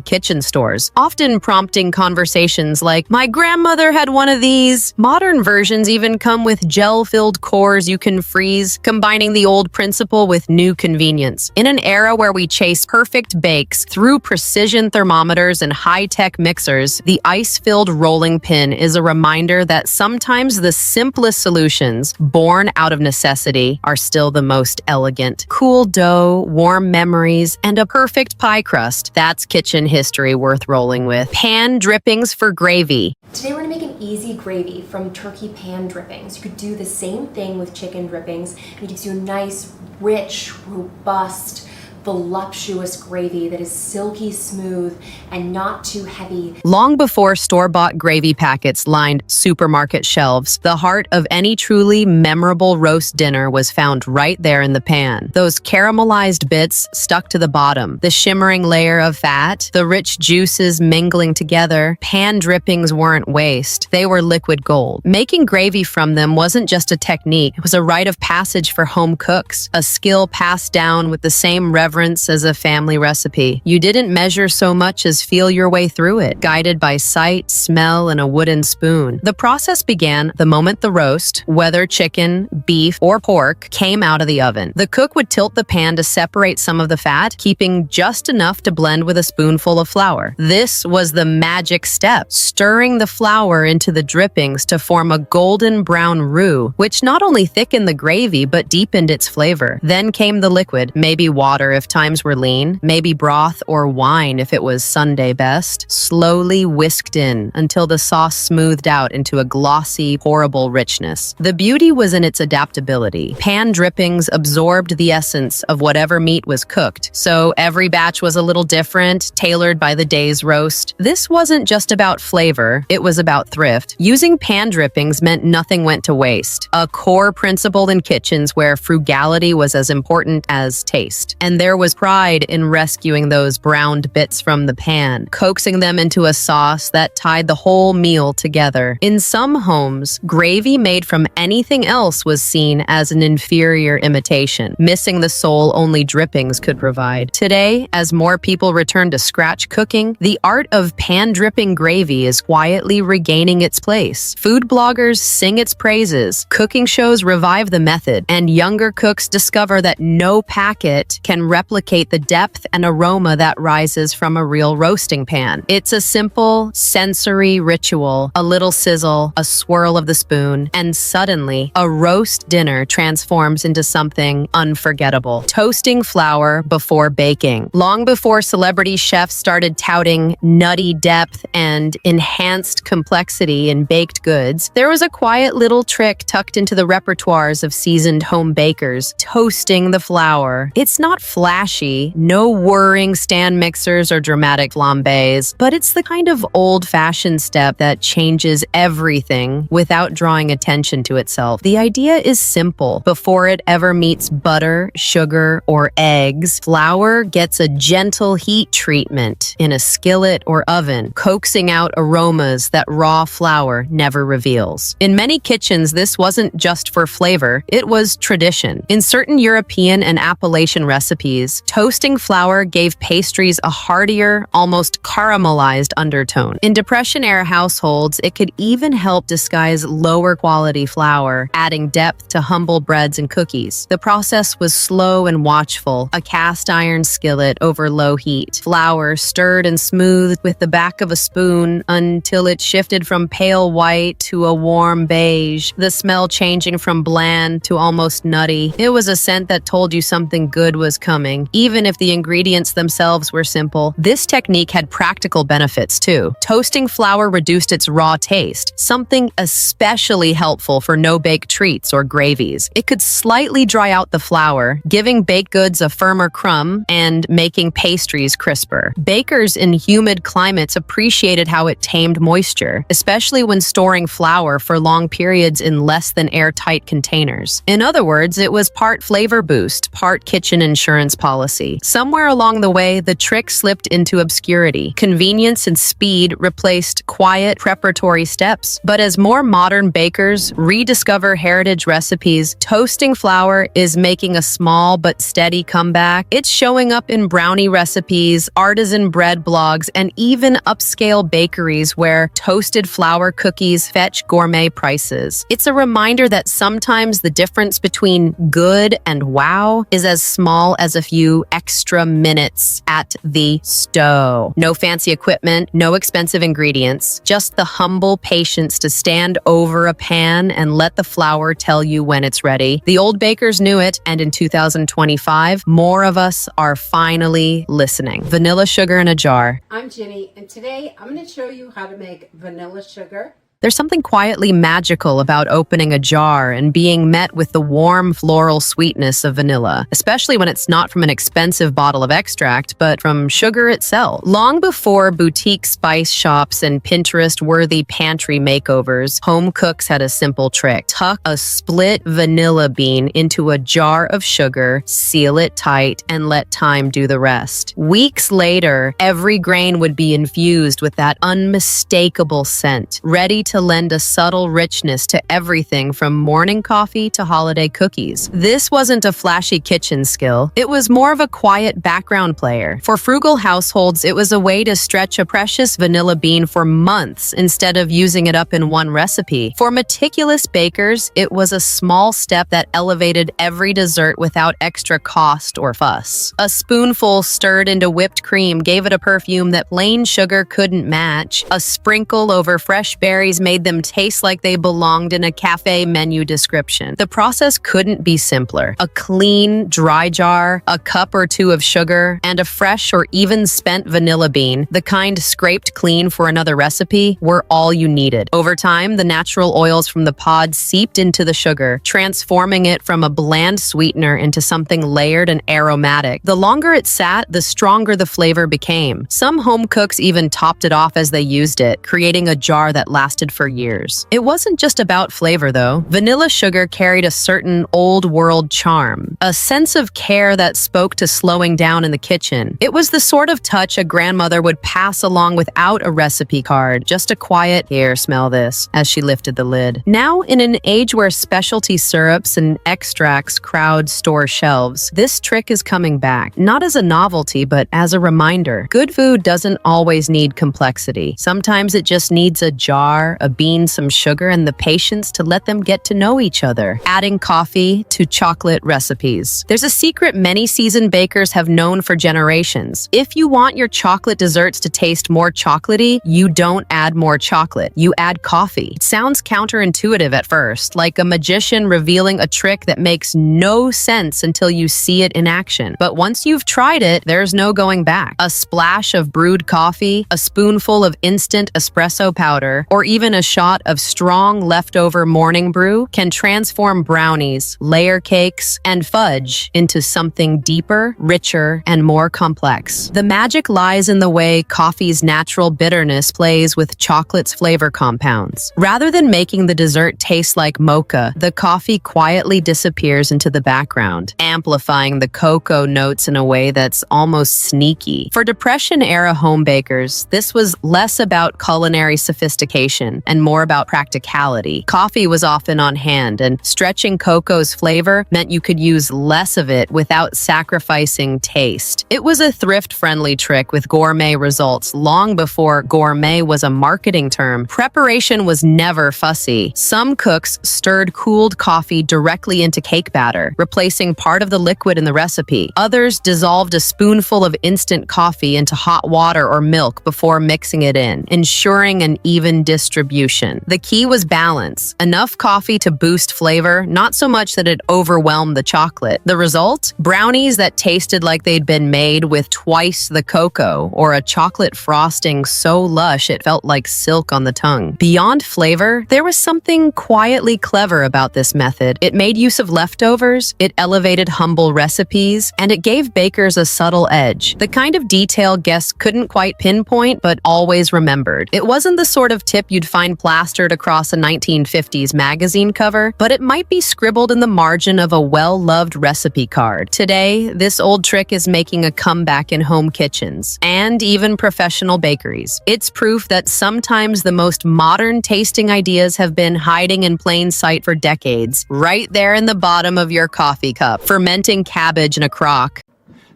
kitchen stores, often prompting conversations like, "My grandmother had one of these." Modern versions even come with gel-filled cores you can freeze, combining the old principle with new convenience. In an era where we chase perfect bakes through precision thermometers and high-tech mixers, the ice-filled rolling pin is a reminder that sometimes the simplest solutions, born out of necessity, are still the most elegant. Cool dough, warm memories, and a perfect pie crust. That's kitchen history worth rolling with. Pan drippings for gravy. Today we're going to make an easy gravy from turkey pan drippings. You could do the same thing with chicken drippings, and it gives you a nice, rich, robust, voluptuous gravy that is silky smooth and not too heavy. Long before store-bought gravy packets lined supermarket shelves, the heart of any truly memorable roast dinner was found right there in the pan. Those caramelized bits stuck to the bottom, the shimmering layer of fat, the rich juices mingling together. Pan drippings weren't waste. They were liquid gold. Making gravy from them wasn't just a technique, it was a rite of passage for home cooks, a skill passed down with the same reverence as a family recipe. You didn't measure so much as feel your way through it, guided by sight, smell, and a wooden spoon. The process began the moment the roast, whether chicken, beef, or pork, came out of the oven. The cook would tilt the pan to separate some of the fat, keeping just enough to blend with a spoonful of flour. This was the magic step, stirring the flour into the drippings to form a golden brown roux, which not only thickened the gravy but deepened its flavor. Then came the liquid, maybe water if times were lean, maybe broth or wine if it was Sunday best, slowly whisked in until the sauce smoothed out into a glossy, pourable richness. The beauty was in its adaptability. Pan drippings absorbed the essence of whatever meat was cooked, so every batch was a little different, tailored by the day's roast. This wasn't just about flavor, it was about thrift. Using pan drippings meant nothing went to waste, a core principle in kitchens where frugality was as important as taste. And there was pride in rescuing those browned bits from the pan, coaxing them into a sauce that tied the whole meal together. In some homes, gravy made from anything else was seen as an inferior imitation, missing the soul only drippings could provide. Today, as more people return to scratch cooking, the art of pan-dripping gravy is quietly regaining its place. Food bloggers sing its praises, cooking shows revive the method, and younger cooks discover that no packet can replicate the depth and aroma that rises from a real roasting pan. It's a simple, sensory ritual, a little sizzle, a swirl of the spoon, and suddenly, a roast dinner transforms into something unforgettable. Toasting flour before baking. Long before celebrity chefs started touting nutty depth and enhanced complexity in baked goods, there was a quiet little trick tucked into the repertoires of seasoned home bakers: toasting the flour. It's not flashy, no whirring stand mixers or dramatic flambés, but it's the kind of old-fashioned step that changes everything without drawing attention to itself. The idea is simple. Before it ever meets butter, sugar, or eggs, flour gets a gentle heat treatment in a skillet or oven, coaxing out aromas that raw flour never reveals. In many kitchens, this wasn't just for flavor, it was tradition. In certain European and Appalachian recipes, toasting flour gave pastries a heartier, almost caramelized undertone. In Depression-era households, it could even help disguise lower-quality flour, adding depth to humble breads and cookies. The process was slow and watchful, a cast-iron skillet over low heat. Flour stirred and smoothed with the back of a spoon until it shifted from pale white to a warm beige, the smell changing from bland to almost nutty. It was a scent that told you something good was coming. charming, even if the ingredients themselves were simple. This technique had practical benefits too. Toasting flour reduced its raw taste, something especially helpful for no-bake treats or gravies. It could slightly dry out the flour, giving baked goods a firmer crumb and making pastries crisper. Bakers in humid climates appreciated how it tamed moisture, especially when storing flour for long periods in less than airtight containers. In other words, it was part flavor boost, part kitchen insurance policy. Somewhere along the way, the trick slipped into obscurity. Convenience and speed replaced quiet preparatory steps. But as more modern bakers rediscover heritage recipes, toasting flour is making a small but steady comeback. It's showing up in brownie recipes, artisan bread blogs, and even upscale bakeries where toasted flour cookies fetch gourmet prices. It's a reminder that sometimes the difference between good and wow is as small as a few extra minutes at the stove. No fancy equipment, no expensive ingredients, just the humble patience to stand over a pan and let the flour tell you when it's ready. The old bakers knew it, and in 2025, more of us are finally listening. Vanilla sugar in a jar. I'm Ginny, and today I'm going to show you how to make vanilla sugar. There's something quietly magical about opening a jar and being met with the warm floral sweetness of vanilla, especially when it's not from an expensive bottle of extract, but from sugar itself. Long before boutique spice shops and Pinterest-worthy pantry makeovers, home cooks had a simple trick. Tuck a split vanilla bean into a jar of sugar, seal it tight, and let time do the rest. Weeks later, every grain would be infused with that unmistakable scent, ready to lend a subtle richness to everything from morning coffee to holiday cookies. This wasn't a flashy kitchen skill. It was more of a quiet background player. For frugal households, it was a way to stretch a precious vanilla bean for months instead of using it up in one recipe. For meticulous bakers, it was a small step that elevated every dessert without extra cost or fuss. A spoonful stirred into whipped cream gave it a perfume that plain sugar couldn't match. A sprinkle over fresh berries made them taste like they belonged in a cafe menu description. The process couldn't be simpler. A clean, dry jar, a cup or two of sugar, and a fresh or even spent vanilla bean, the kind scraped clean for another recipe, were all you needed. Over time, the natural oils from the pod seeped into the sugar, transforming it from a bland sweetener into something layered and aromatic. The longer it sat, the stronger the flavor became. Some home cooks even topped it off as they used it, creating a jar that lasted for years. It wasn't just about flavor, though. Vanilla sugar carried a certain old-world charm, a sense of care that spoke to slowing down in the kitchen. It was the sort of touch a grandmother would pass along without a recipe card, just a quiet, "Here, smell this," as she lifted the lid. Now, in an age where specialty syrups and extracts crowd store shelves, this trick is coming back, not as a novelty, but as a reminder. Good food doesn't always need complexity. Sometimes it just needs a jar, a bean, some sugar, and the patience to let them get to know each other. Adding coffee to chocolate recipes. There's a secret many seasoned bakers have known for generations. If you want your chocolate desserts to taste more chocolatey, you don't add more chocolate. You add coffee. It sounds counterintuitive at first, like a magician revealing a trick that makes no sense until you see it in action. But once you've tried it, there's no going back. A splash of brewed coffee, a spoonful of instant espresso powder, or even a shot of strong leftover morning brew can transform brownies, layer cakes, and fudge into something deeper, richer, and more complex. The magic lies in the way coffee's natural bitterness plays with chocolate's flavor compounds. Rather than making the dessert taste like mocha, the coffee quietly disappears into the background, amplifying the cocoa notes in a way that's almost sneaky. For Depression-era home bakers, this was less about culinary sophistication and more about practicality. Coffee was often on hand, and stretching cocoa's flavor meant you could use less of it without sacrificing taste. It was a thrift-friendly trick with gourmet results long before gourmet was a marketing term. Preparation was never fussy. Some cooks stirred cooled coffee directly into cake batter, replacing part of the liquid in the recipe. Others dissolved a spoonful of instant coffee into hot water or milk before mixing it in, ensuring an even distribution distribution. The key was balance. Enough coffee to boost flavor, not so much that it overwhelmed the chocolate. The result? Brownies that tasted like they'd been made with twice the cocoa, or a chocolate frosting so lush it felt like silk on the tongue. Beyond flavor, there was something quietly clever about this method. It made use of leftovers, it elevated humble recipes, and it gave bakers a subtle edge. The kind of detail guests couldn't quite pinpoint, but always remembered. It wasn't the sort of tip you'd find plastered across a 1950s magazine cover, but it might be scribbled in the margin of a well-loved recipe card. Today, this old trick is making a comeback in home kitchens and even professional bakeries. It's proof that sometimes the most modern tasting ideas have been hiding in plain sight for decades, right there in the bottom of your coffee cup. Fermenting cabbage in a crock.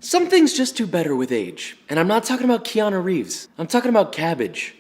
Some things just do better with age. And I'm not talking about Keanu Reeves. I'm talking about cabbage.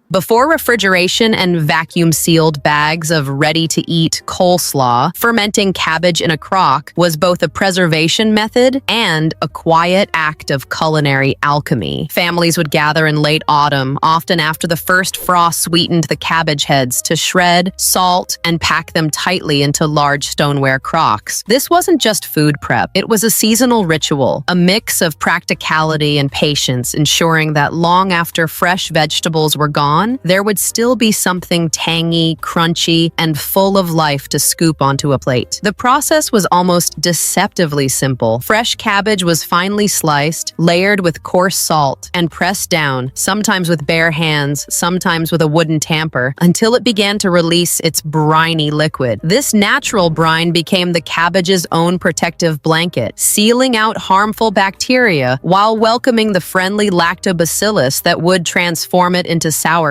Before refrigeration and vacuum-sealed bags of ready-to-eat coleslaw, fermenting cabbage in a crock was both a preservation method and a quiet act of culinary alchemy. Families would gather in late autumn, often after the first frost sweetened the cabbage heads, to shred, salt, and pack them tightly into large stoneware crocks. This wasn't just food prep. It was a seasonal ritual, a mix of practicality and patience, ensuring that long after fresh vegetables were gone, there would still be something tangy, crunchy, and full of life to scoop onto a plate. The process was almost deceptively simple. Fresh cabbage was finely sliced, layered with coarse salt, and pressed down, sometimes with bare hands, sometimes with a wooden tamper, until it began to release its briny liquid. This natural brine became the cabbage's own protective blanket, sealing out harmful bacteria while welcoming the friendly lactobacillus that would transform it into sauerkraut.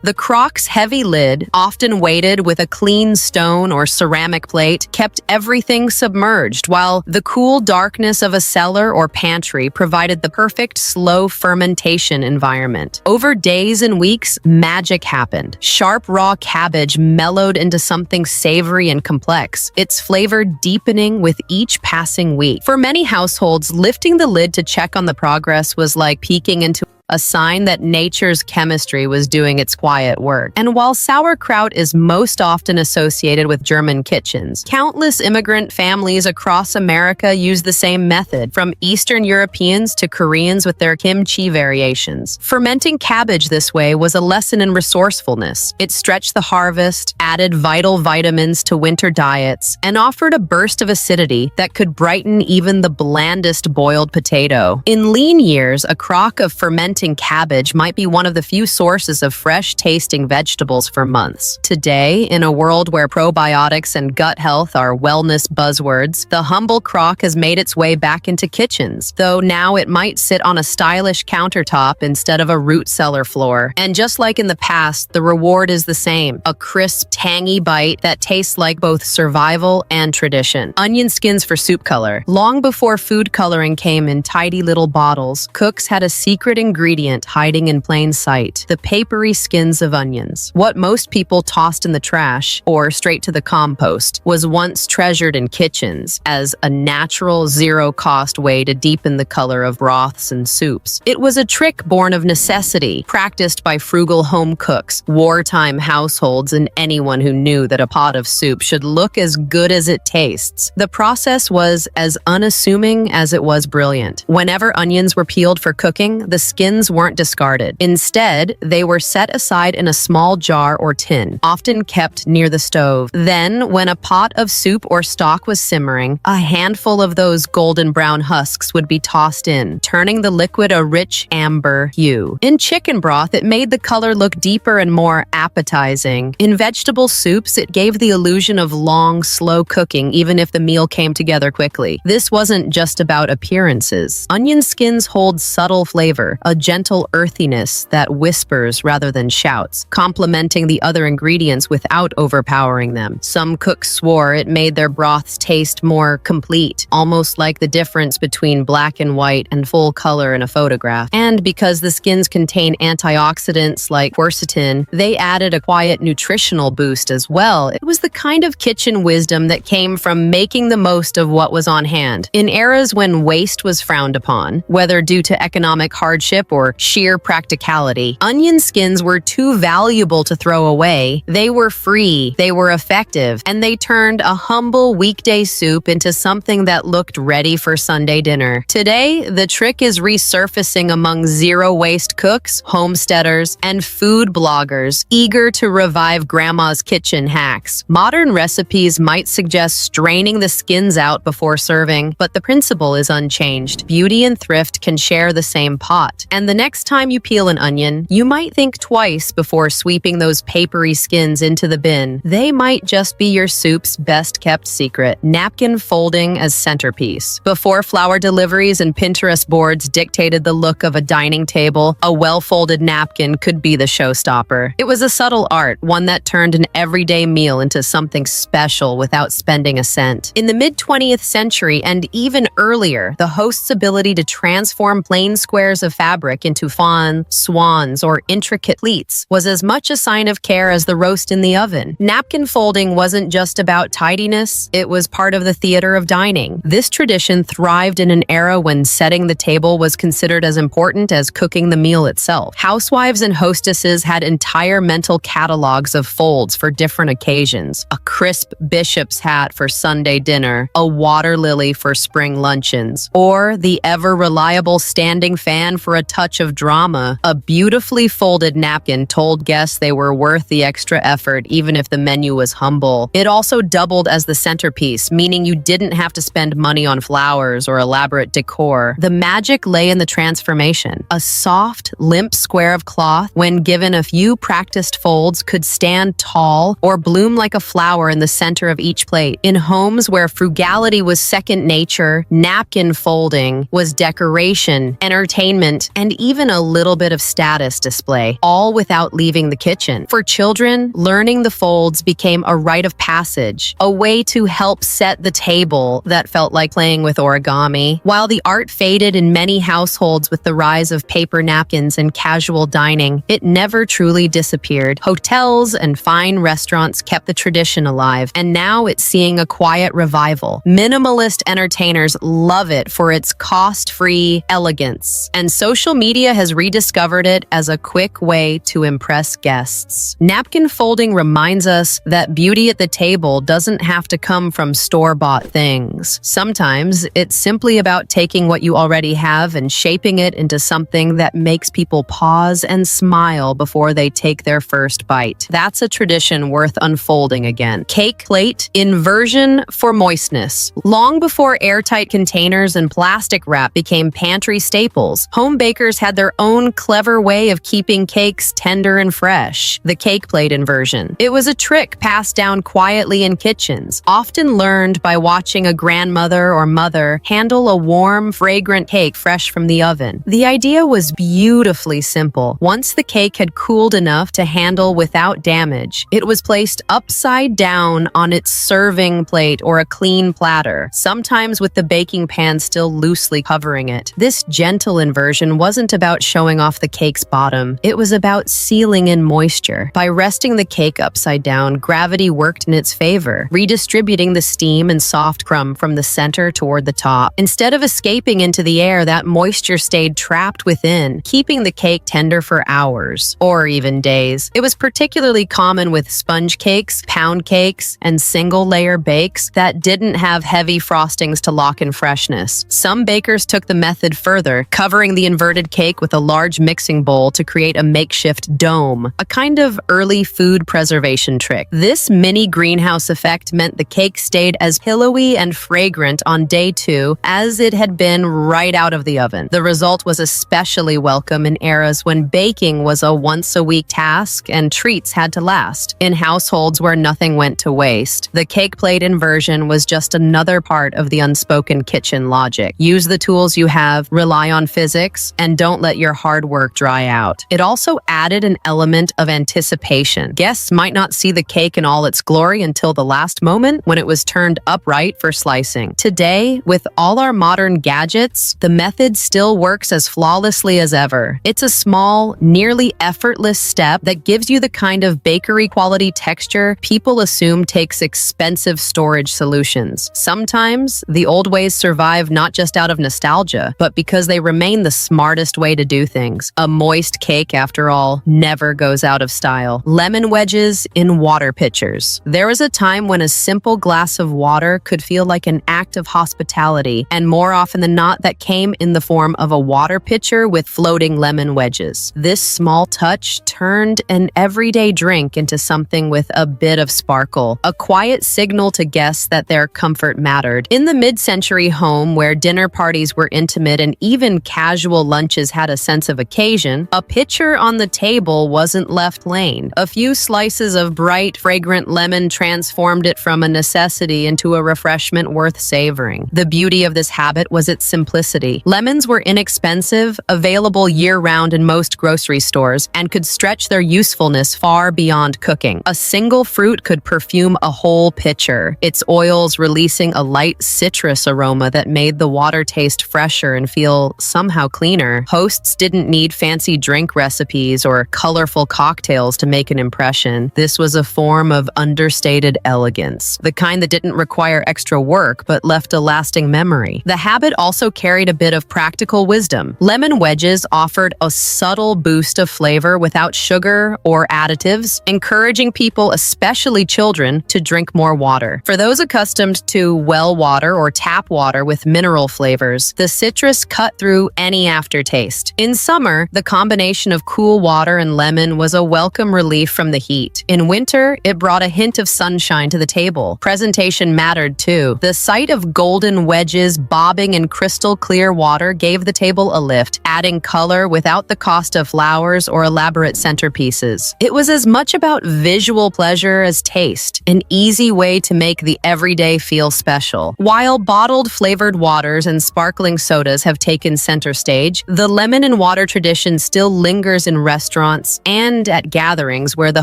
The crock's heavy lid, often weighted with a clean stone or ceramic plate, kept everything submerged, while the cool darkness of a cellar or pantry provided the perfect slow fermentation environment. Over days and weeks, magic happened. Sharp raw cabbage mellowed into something savory and complex, its flavor deepening with each passing week. For many households, lifting the lid to check on the progress was like peeking into a sign that nature's chemistry was doing its quiet work. And while sauerkraut is most often associated with German kitchens, countless immigrant families across America use the same method, from Eastern Europeans to Koreans with their kimchi variations. Fermenting cabbage this way was a lesson in resourcefulness. It stretched the harvest, added vital vitamins to winter diets, and offered a burst of acidity that could brighten even the blandest boiled potato. In lean years, a crock of fermenting cabbage might be one of the few sources of fresh-tasting vegetables for months. Today, in a world where probiotics and gut health are wellness buzzwords, the humble crock has made its way back into kitchens, though now it might sit on a stylish countertop instead of a root cellar floor. And just like in the past, the reward is the same: a crisp, tangy bite that tastes like both survival and tradition. Onion skins for soup color. Long before food coloring came in tidy little bottles, cooks had a secret ingredient hiding in plain sight: the papery skins of onions. What most people tossed in the trash or straight to the compost was once treasured in kitchens as a natural, zero-cost way to deepen the color of broths and soups. It was a trick born of necessity, practiced by frugal home cooks, wartime households, and anyone who knew that a pot of soup should look as good as it tastes. The process was as unassuming as it was brilliant. Whenever onions were peeled for cooking, the skins weren't discarded. Instead, they were set aside in a small jar or tin, often kept near the stove. Then, when a pot of soup or stock was simmering, a handful of those golden brown husks would be tossed in, turning the liquid a rich amber hue. In chicken broth, it made the color look deeper and more appetizing. In vegetable soups, it gave the illusion of long, slow cooking, even if the meal came together quickly. This wasn't just about appearances. Onion skins hold subtle flavor, a gentle earthiness that whispers rather than shouts, complementing the other ingredients without overpowering them. Some cooks swore it made their broths taste more complete, almost like the difference between black and white and full color in a photograph. And because the skins contain antioxidants like quercetin, they added a quiet nutritional boost as well. It was the kind of kitchen wisdom that came from making the most of what was on hand. In eras when waste was frowned upon, whether due to economic hardship or sheer practicality. Onion skins were too valuable to throw away. They were free, they were effective, and they turned a humble weekday soup into something that looked ready for Sunday dinner. Today, the trick is resurfacing among zero-waste cooks, homesteaders, and food bloggers eager to revive grandma's kitchen hacks. Modern recipes might suggest straining the skins out before serving, but the principle is unchanged. Beauty and thrift can share the same pot. And the next time you peel an onion, you might think twice before sweeping those papery skins into the bin. They might just be your soup's best-kept secret. Napkin folding as centerpiece. Before flower deliveries and Pinterest boards dictated the look of a dining table, a well-folded napkin could be the showstopper. It was a subtle art, one that turned an everyday meal into something special without spending a cent. In the mid-20th century and even earlier, the host's ability to transform plain squares of fabric into fawn, swans, or intricate pleats was as much a sign of care as the roast in the oven. Napkin folding wasn't just about tidiness, it was part of the theater of dining. This tradition thrived in an era when setting the table was considered as important as cooking the meal itself. Housewives and hostesses had entire mental catalogs of folds for different occasions. A crisp bishop's hat for Sunday dinner, a water lily for spring luncheons, or the ever-reliable standing fan for a touch of drama. A beautifully folded napkin told guests they were worth the extra effort even if the menu was humble. It also doubled as the centerpiece, meaning you didn't have to spend money on flowers or elaborate decor. The magic lay in the transformation. A soft, limp square of cloth, when given a few practiced folds, could stand tall or bloom like a flower in the center of each plate. In homes where frugality was second nature, napkin folding was decoration, entertainment, and even a little bit of status display, all without leaving the kitchen. For children, learning the folds became a rite of passage, a way to help set the table that felt like playing with origami. While the art faded in many households with the rise of paper napkins and casual dining, it never truly disappeared. Hotels and fine restaurants kept the tradition alive, and now it's seeing a quiet revival. Minimalist entertainers love it for its cost-free elegance, and social media has rediscovered it as a quick way to impress guests. Napkin folding reminds us that beauty at the table doesn't have to come from store-bought things. Sometimes it's simply about taking what you already have and shaping it into something that makes people pause and smile before they take their first bite. That's a tradition worth unfolding again. Cake plate, inversion for moistness. Long before airtight containers and plastic wrap became pantry staples, home bakers had their own clever way of keeping cakes tender and fresh. The cake plate inversion. It was a trick passed down quietly in kitchens, often learned by watching a grandmother or mother handle a warm, fragrant cake fresh from the oven. The idea was beautifully simple. Once the cake had cooled enough to handle without damage, it was placed upside down on its serving plate or a clean platter, sometimes with the baking pan still loosely covering it. This gentle inversion wasn't about showing off the cake's bottom. It was about sealing in moisture. By resting the cake upside down, gravity worked in its favor, redistributing the steam and soft crumb from the center toward the top. Instead of escaping into the air, that moisture stayed trapped within, keeping the cake tender for hours, or even days. It was particularly common with sponge cakes, pound cakes, and single-layer bakes that didn't have heavy frostings to lock in freshness. Some bakers took the method further, covering the inverted cake with a large mixing bowl to create a makeshift dome, a kind of early food preservation trick. This mini greenhouse effect meant the cake stayed as pillowy and fragrant on day 2 as it had been right out of the oven. The result was especially welcome in eras when baking was a once-a-week task and treats had to last. In households where nothing went to waste, the cake plate inversion was just another part of the unspoken kitchen logic. Use the tools you have, rely on physics, and don't let your hard work dry out. It also added an element of anticipation. Guests might not see the cake in all its glory until the last moment when it was turned upright for slicing. Today, with all our modern gadgets, the method still works as flawlessly as ever. It's a small, nearly effortless step that gives you the kind of bakery-quality texture people assume takes expensive storage solutions. Sometimes, the old ways survive not just out of nostalgia, but because they remain the smartest smartest way to do things. A moist cake, after all, never goes out of style. Lemon wedges in water pitchers. There was a time when a simple glass of water could feel like an act of hospitality, and more often than not, that came in the form of a water pitcher with floating lemon wedges. This small touch turned an everyday drink into something with a bit of sparkle, a quiet signal to guests that their comfort mattered. In the mid-century home where dinner parties were intimate and even casual lunches had a sense of occasion, a pitcher on the table wasn't left plain. A few slices of bright, fragrant lemon transformed it from a necessity into a refreshment worth savoring. The beauty of this habit was its simplicity. Lemons were inexpensive, available year-round in most grocery stores, and could stretch their usefulness far beyond cooking. A single fruit could perfume a whole pitcher, its oils releasing a light citrus aroma that made the water taste fresher and feel somehow cleaner. Hosts didn't need fancy drink recipes or colorful cocktails to make an impression. This was a form of understated elegance, the kind that didn't require extra work but left a lasting memory. The habit also carried a bit of practical wisdom. Lemon wedges offered a subtle boost of flavor without sugar or additives, encouraging people, especially children, to drink more water. For those accustomed to well water or tap water with mineral flavors, the citrus cut through any aftertaste. In summer, the combination of cool water and lemon was a welcome relief from the heat. In winter, it brought a hint of sunshine to the table. Presentation mattered too. The sight of golden wedges bobbing in crystal clear water gave the table a lift, adding color without the cost of flowers or elaborate centerpieces. It was as much about visual pleasure as taste, an easy way to make the everyday feel special. While bottled flavored waters and sparkling sodas have taken center stage, the lemon and water tradition still lingers in restaurants and at gatherings where the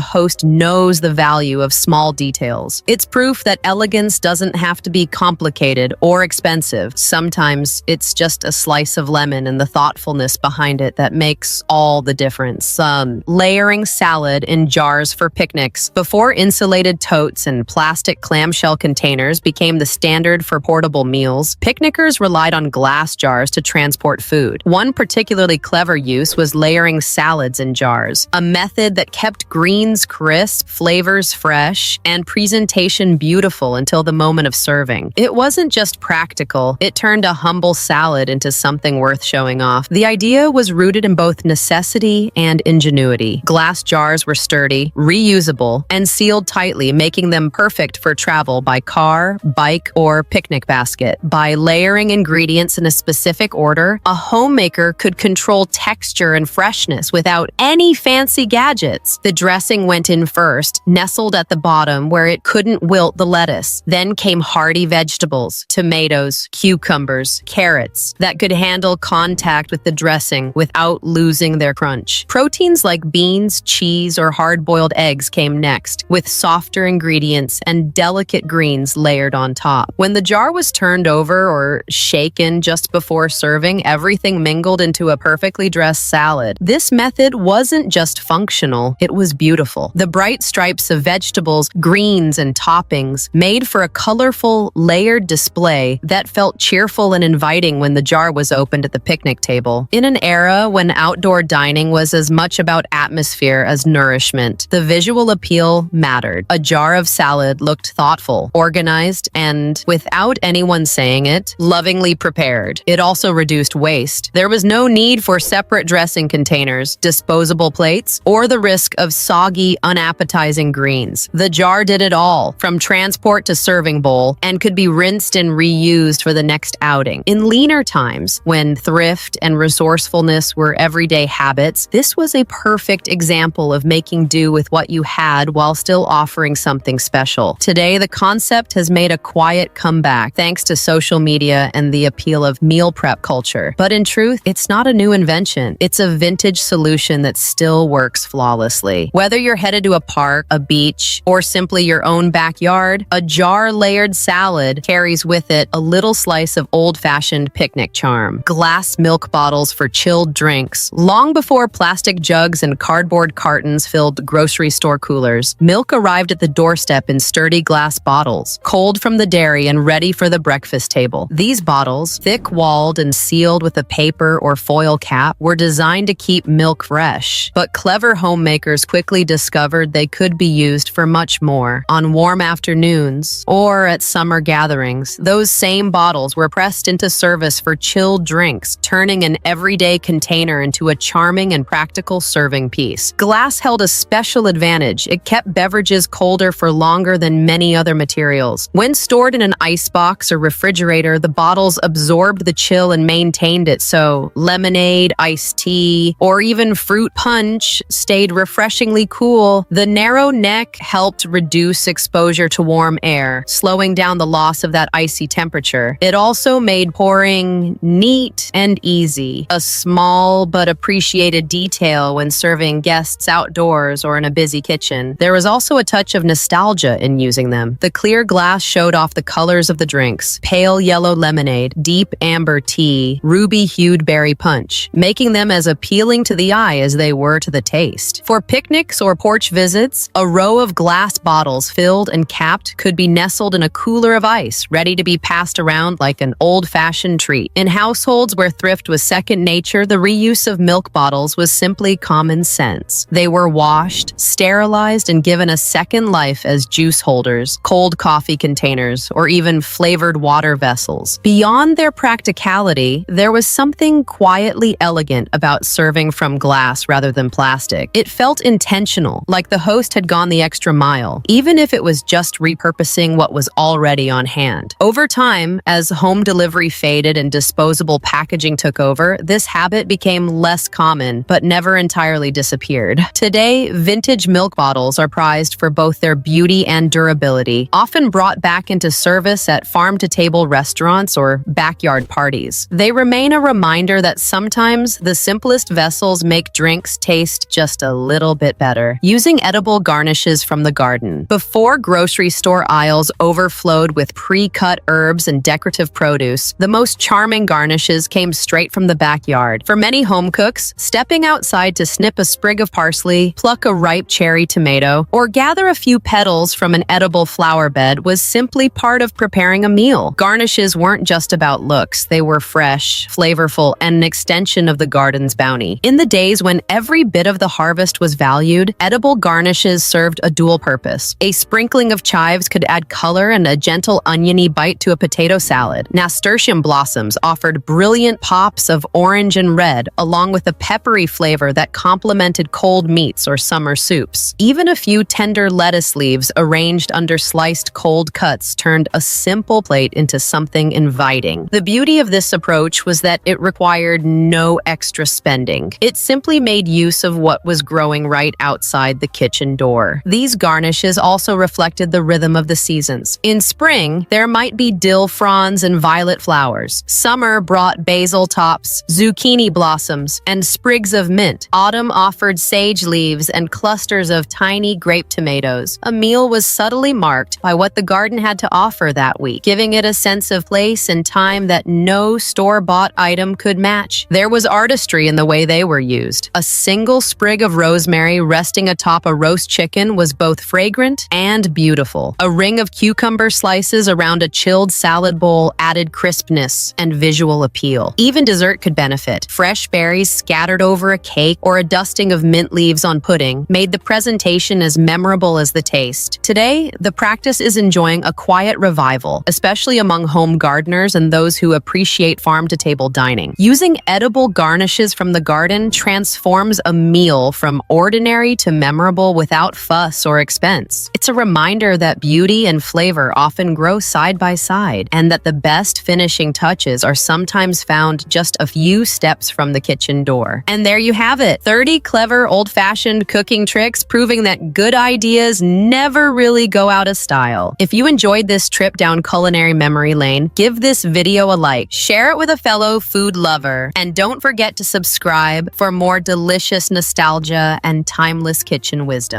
host knows the value of small details. It's proof that elegance doesn't have to be complicated or expensive. Sometimes it's just a slice of lemon and the thoughtfulness behind it that makes all the difference. Layering salad in jars for picnics. Before insulated totes and plastic clamshell containers became the standard for portable meals, picnickers relied on glass jars to transport food. One particularly clever use was layering salads in jars, a method that kept greens crisp, flavors fresh, and presentation beautiful until the moment of serving. It wasn't just practical, it turned a humble salad into something worth showing off. The idea was rooted in both necessity and ingenuity. Glass jars were sturdy, reusable, and sealed tightly, making them perfect for travel by car, bike, or picnic basket. By layering ingredients in a specific order, a homemaker could control texture and freshness without any fancy gadgets. The dressing went in first, nestled at the bottom where it couldn't wilt the lettuce. Then came hearty vegetables, tomatoes, cucumbers, carrots, that could handle contact with the dressing without losing their crunch. Proteins like beans, cheese, or hard-boiled eggs came next, with softer ingredients and delicate greens layered on top. When the jar was turned over or shaken just before serving, everything mingled into a perfectly dressed salad. This method wasn't just functional, it was beautiful. The bright stripes of vegetables, greens, and toppings made for a colorful, layered display that felt cheerful and inviting when the jar was opened at the picnic table. In an era when outdoor dining was as much about atmosphere as nourishment, the visual appeal mattered. A jar of salad looked thoughtful, organized, and, without anyone saying it, lovingly prepared. It also reduced waste. There was no need for separate dressing containers, disposable plates, or the risk of soggy, unappetizing greens. The jar did it all, from transport to serving bowl, and could be rinsed and reused for the next outing. In leaner times, when thrift and resourcefulness were everyday habits, this was a perfect example of making do with what you had while still offering something special. Today, the concept has made a quiet comeback thanks to social media and the appeal of meal prep culture. But in truth, it's not a new invention. It's a vintage solution that still works flawlessly. Whether you're headed to a park, a beach, or simply your own backyard, a jar-layered salad carries with it a little slice of old-fashioned picnic charm. Glass milk bottles for chilled drinks. Long before plastic jugs and cardboard cartons filled grocery store coolers, milk arrived at the doorstep in sturdy glass bottles, cold from the dairy and ready for the breakfast table. These bottles, thick-walled and sealed with a paper or foil cap were designed to keep milk fresh. But clever homemakers quickly discovered they could be used for much more. On warm afternoons or at summer gatherings, those same bottles were pressed into service for chilled drinks, turning an everyday container into a charming and practical serving piece. Glass held a special advantage. It kept beverages colder for longer than many other materials. When stored in an icebox or refrigerator, the bottles absorbed the chill and maintained it, so lemonade, iced tea, or even fruit punch stayed refreshingly cool. The narrow neck helped reduce exposure to warm air, slowing down the loss of that icy temperature. It also made pouring neat and easy, a small but appreciated detail when serving guests outdoors or in a busy kitchen. There was also a touch of nostalgia in using them. The clear glass showed off the colors of the drinks: pale yellow lemonade, deep amber tea, ruby-hued berry punch, making them as appealing to the eye as they were to the taste. For picnics or porch visits, a row of glass bottles filled and capped could be nestled in a cooler of ice, ready to be passed around like an old-fashioned treat. In households where thrift was second nature, the reuse of milk bottles was simply common sense. They were washed, sterilized, and given a second life as juice holders, cold coffee containers, or even flavored water vessels. Beyond their practicality, there was something quietly elegant about serving from glass rather than plastic. It felt intentional, like the host had gone the extra mile, even if it was just repurposing what was already on hand. Over time, as home delivery faded and disposable packaging took over, this habit became less common, but never entirely disappeared. Today, vintage milk bottles are prized for both their beauty and durability, often brought back into service at farm-to-table restaurants or backyard parties. They remain a reminder that sometimes the simplest vessels make drinks taste just a little bit better. Using edible garnishes from the garden. Before grocery store aisles overflowed with pre-cut herbs and decorative produce, the most charming garnishes came straight from the backyard. For many home cooks, stepping outside to snip a sprig of parsley, pluck a ripe cherry tomato, or gather a few petals from an edible flower bed was simply part of preparing a meal. Garnishes weren't just about looks. They were fresh, flavorful, and an extension of the garden's bounty. In the days when every bit of the harvest was valued, edible garnishes served a dual purpose. A sprinkling of chives could add color and a gentle oniony bite to a potato salad. Nasturtium blossoms offered brilliant pops of orange and red, along with a peppery flavor that complemented cold meats or summer soups. Even a few tender lettuce leaves arranged under sliced cold cuts turned a simple plate into something inviting. The beauty of this approach was that it required no extra spending. It simply made use of what was growing right outside the kitchen door. These garnishes also reflected the rhythm of the seasons. In spring, there might be dill fronds and violet flowers. Summer brought basil tops, zucchini blossoms, and sprigs of mint. Autumn offered sage leaves and clusters of tiny grape tomatoes. A meal was subtly marked by what the garden had to offer that week, giving it a sense of place and time that no store-bought item could match. There was artistry in the way they were used. A single sprig of rosemary resting atop a roast chicken was both fragrant and beautiful. A ring of cucumber slices around a chilled salad bowl added crispness and visual appeal. Even dessert could benefit. Fresh berries scattered over a cake or a dusting of mint leaves on pudding made the presentation as memorable as the taste. Today, the practice is enjoying a quiet revival, especially among home gardeners and those who appreciate farm-to-table dining. Using edible garnishes from the garden transforms a meal from ordinary to memorable without fuss or expense. It's a reminder that beauty and flavor often grow side by side, and that the best finishing touches are sometimes found just a few steps from the kitchen door. And there you have it, 30 clever old-fashioned cooking tricks proving that good ideas never really go out of style. If you enjoyed this trip down culinary memory lane, give this video a like, share it with a fellow food lover, and don't forget to subscribe for more delicious nostalgia and timeless kitchen wisdom.